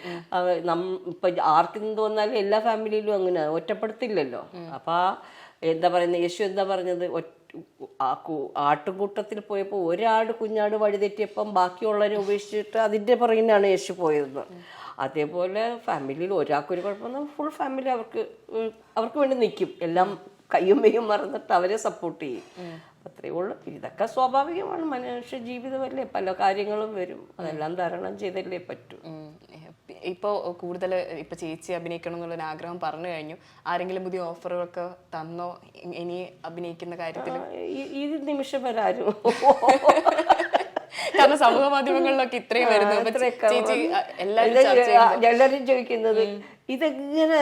ഇപ്പൊ ആർക്കും തോന്നാലും എല്ലാ ഫാമിലിയിലും അങ്ങനെ ഒറ്റപ്പെടുത്തില്ലല്ലോ. അപ്പൊ എന്താ പറയുന്നത്, യേശു എന്താ പറഞ്ഞത്, ആട്ടുകൂട്ടത്തിൽ പോയപ്പോൾ ഒരാട് കുഞ്ഞാട് വഴിതെറ്റിയപ്പം ബാക്കിയുള്ളവരെ ഉപേക്ഷിച്ചിട്ട് അതിൻ്റെ പുറകിനാണ് യേശു പോയതെന്ന്. അതേപോലെ ഫാമിലിയിൽ ഒരാൾക്കൊരു കുഴപ്പമെന്നാൽ ഫുൾ ഫാമിലി അവർക്ക് വേണ്ടി നിൽക്കും. എല്ലാം കയ്യും മെയ്യും മറന്നിട്ട് അവരെ സപ്പോർട്ട് ചെയ്യും. അത്രയേ ഉള്ളൂ. ഇതൊക്കെ സ്വാഭാവികമാണ്, മനുഷ്യ ജീവിതമല്ലേ, പല കാര്യങ്ങളും വരും, അതെല്ലാം തരണം ചെയ്തല്ലേ പറ്റൂ. ഇപ്പോൾ കൂടുതൽ ഇപ്പൊ ചേച്ചി അഭിനയിക്കണം എന്നുള്ളൊരു ആഗ്രഹം പറഞ്ഞു കഴിഞ്ഞു. ആരെങ്കിലും പുതിയ ഓഫറുകളൊക്കെ തന്നോ ഇനി അഭിനയിക്കുന്ന കാര്യത്തിൽ? ഈ നിമിഷം വരെ ആരും, കാരണം സമൂഹ മാധ്യമങ്ങളിലൊക്കെ ഇത്രയും വരുന്നു. എല്ലാരും ചോദിക്കുന്നത് ഇതെങ്ങനെ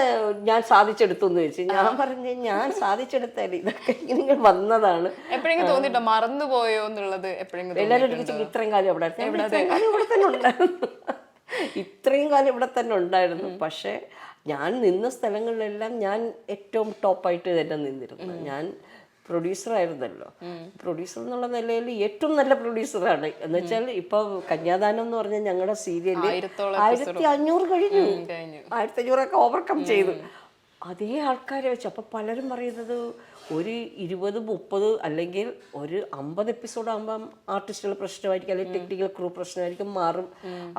ഞാൻ സാധിച്ചെടുത്തു എന്ന് ചോദിച്ചു. ഞാൻ പറഞ്ഞു, ഞാൻ സാധിച്ചെടുത്താല് ഇതൊക്കെ ഇങ്ങനെ വന്നതാണ്. എപ്പോഴെങ്കിലും തോന്നിട്ടോ മറന്നുപോയോ എന്നുള്ളത്? എപ്പോഴെങ്കിലും എല്ലാവരും ഇത്രയും കാലം ഇവിടെ തന്നെ ഉണ്ടായിരുന്നു, ഇത്രയും കാലം ഇവിടെ തന്നെ ഉണ്ടായിരുന്നു. പക്ഷെ ഞാൻ നിന്ന സ്ഥലങ്ങളിലെല്ലാം ഞാൻ ഏറ്റവും ടോപ്പായിട്ട് തന്നെ നിന്നിരുന്നു. ഞാൻ പ്രൊഡ്യൂസറായിരുന്നല്ലോ. പ്രൊഡ്യൂസർ എന്നുള്ള നിലയിൽ ഏറ്റവും നല്ല പ്രൊഡ്യൂസറാണ്. എന്ന് വെച്ചാൽ ഇപ്പൊ കന്യാദാനം എന്ന് പറഞ്ഞാൽ ഞങ്ങളുടെ സീരിയല് 1500 കഴിഞ്ഞു, 1500 ഓവർകം ചെയ്തു അതേ ആൾക്കാരെ വെച്ച്. അപ്പൊ പലരും പറയുന്നത് ഒരു 20-30 അല്ലെങ്കിൽ ഒരു 50 എപ്പിസോഡ് ആകുമ്പം ആർട്ടിസ്റ്റുകൾ പ്രശ്നമായിരിക്കും, അല്ലെങ്കിൽ ടെക്നിക്കൽ ക്രൂ പ്രശ്നമായിരിക്കും, മാറും,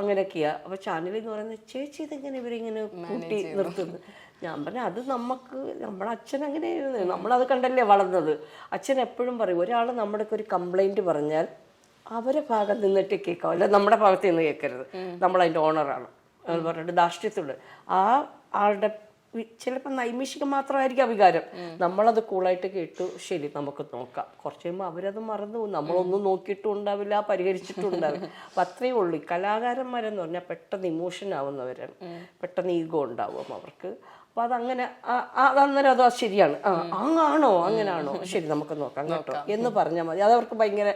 അങ്ങനെയൊക്കെയാ. അപ്പൊ ചാനൽ എന്ന് പറയുന്നത് ചേച്ചി ഇതെങ്ങനെ ഇവരിങ്ങനെ കൂട്ടി നിർത്തുന്നു. ഞാൻ പറഞ്ഞു, അത് നമ്മുടെ അച്ഛൻ അങ്ങനെയായിരുന്നു, നമ്മളത് കണ്ടല്ലേ വളർന്നത്. അച്ഛൻ എപ്പോഴും പറയും, ഒരാൾ നമ്മുടെ ഒരു കംപ്ലൈന്റ് പറഞ്ഞാൽ അവരെ ഭാഗം നിന്നിട്ട് കേൾക്കാം, അല്ല നമ്മുടെ ഭാഗത്ത് നിന്ന് കേൾക്കരുത്, നമ്മളതിൻ്റെ ഓണറാണ് എന്ന് പറഞ്ഞിട്ട് ധാർഷ്ട്യത്തോട് ആ ആളുടെ ചിലപ്പോൾ നൈമിഷികം മാത്രമായിരിക്കും വികാരം, നമ്മളത് കൂളായിട്ട് കേട്ടു, ശരി നമുക്ക് നോക്കാം. കുറച്ച് കഴിയുമ്പോൾ അവരത് മറന്നു പോകും, നമ്മളൊന്നും നോക്കിയിട്ടും ഉണ്ടാവില്ല, പരിഹരിച്ചിട്ടും ഉണ്ടാവില്ല. അപ്പം അത്രയേ ഉള്ളൂ. കലാകാരന്മാരെന്ന് പറഞ്ഞാൽ പെട്ടെന്ന് ഇമോഷൻ ആവുന്നവരാണ്, പെട്ടെന്ന് ഈഗോ ഉണ്ടാവും അവർക്ക്. അപ്പോൾ അതങ്ങനെ അതന്നേരം അത് ശരിയാണ്, ആണോ അങ്ങനാണോ, ശരി നമുക്ക് നോക്കാം കേട്ടോ എന്ന് പറഞ്ഞാൽ മതി. അതവർക്ക് ഭയങ്കര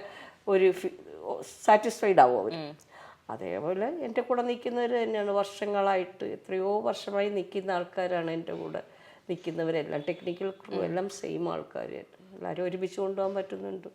ഒരു സാറ്റിസ്ഫൈഡ് ആവും അവർ. അതേപോലെ എൻ്റെ കൂടെ നിൽക്കുന്നവർ തന്നെയാണ്, വർഷങ്ങളായിട്ട് എത്രയോ വർഷമായി നിൽക്കുന്ന ആൾക്കാരാണ് എൻ്റെ കൂടെ നിൽക്കുന്നവരെല്ലാം. ടെക്നിക്കൽ ക്രൂ എല്ലാം സെയിം ആൾക്കാർ, എല്ലാവരും ഒരുമിച്ച് കൊണ്ടുപോകാൻ പറ്റുന്നുണ്ട്.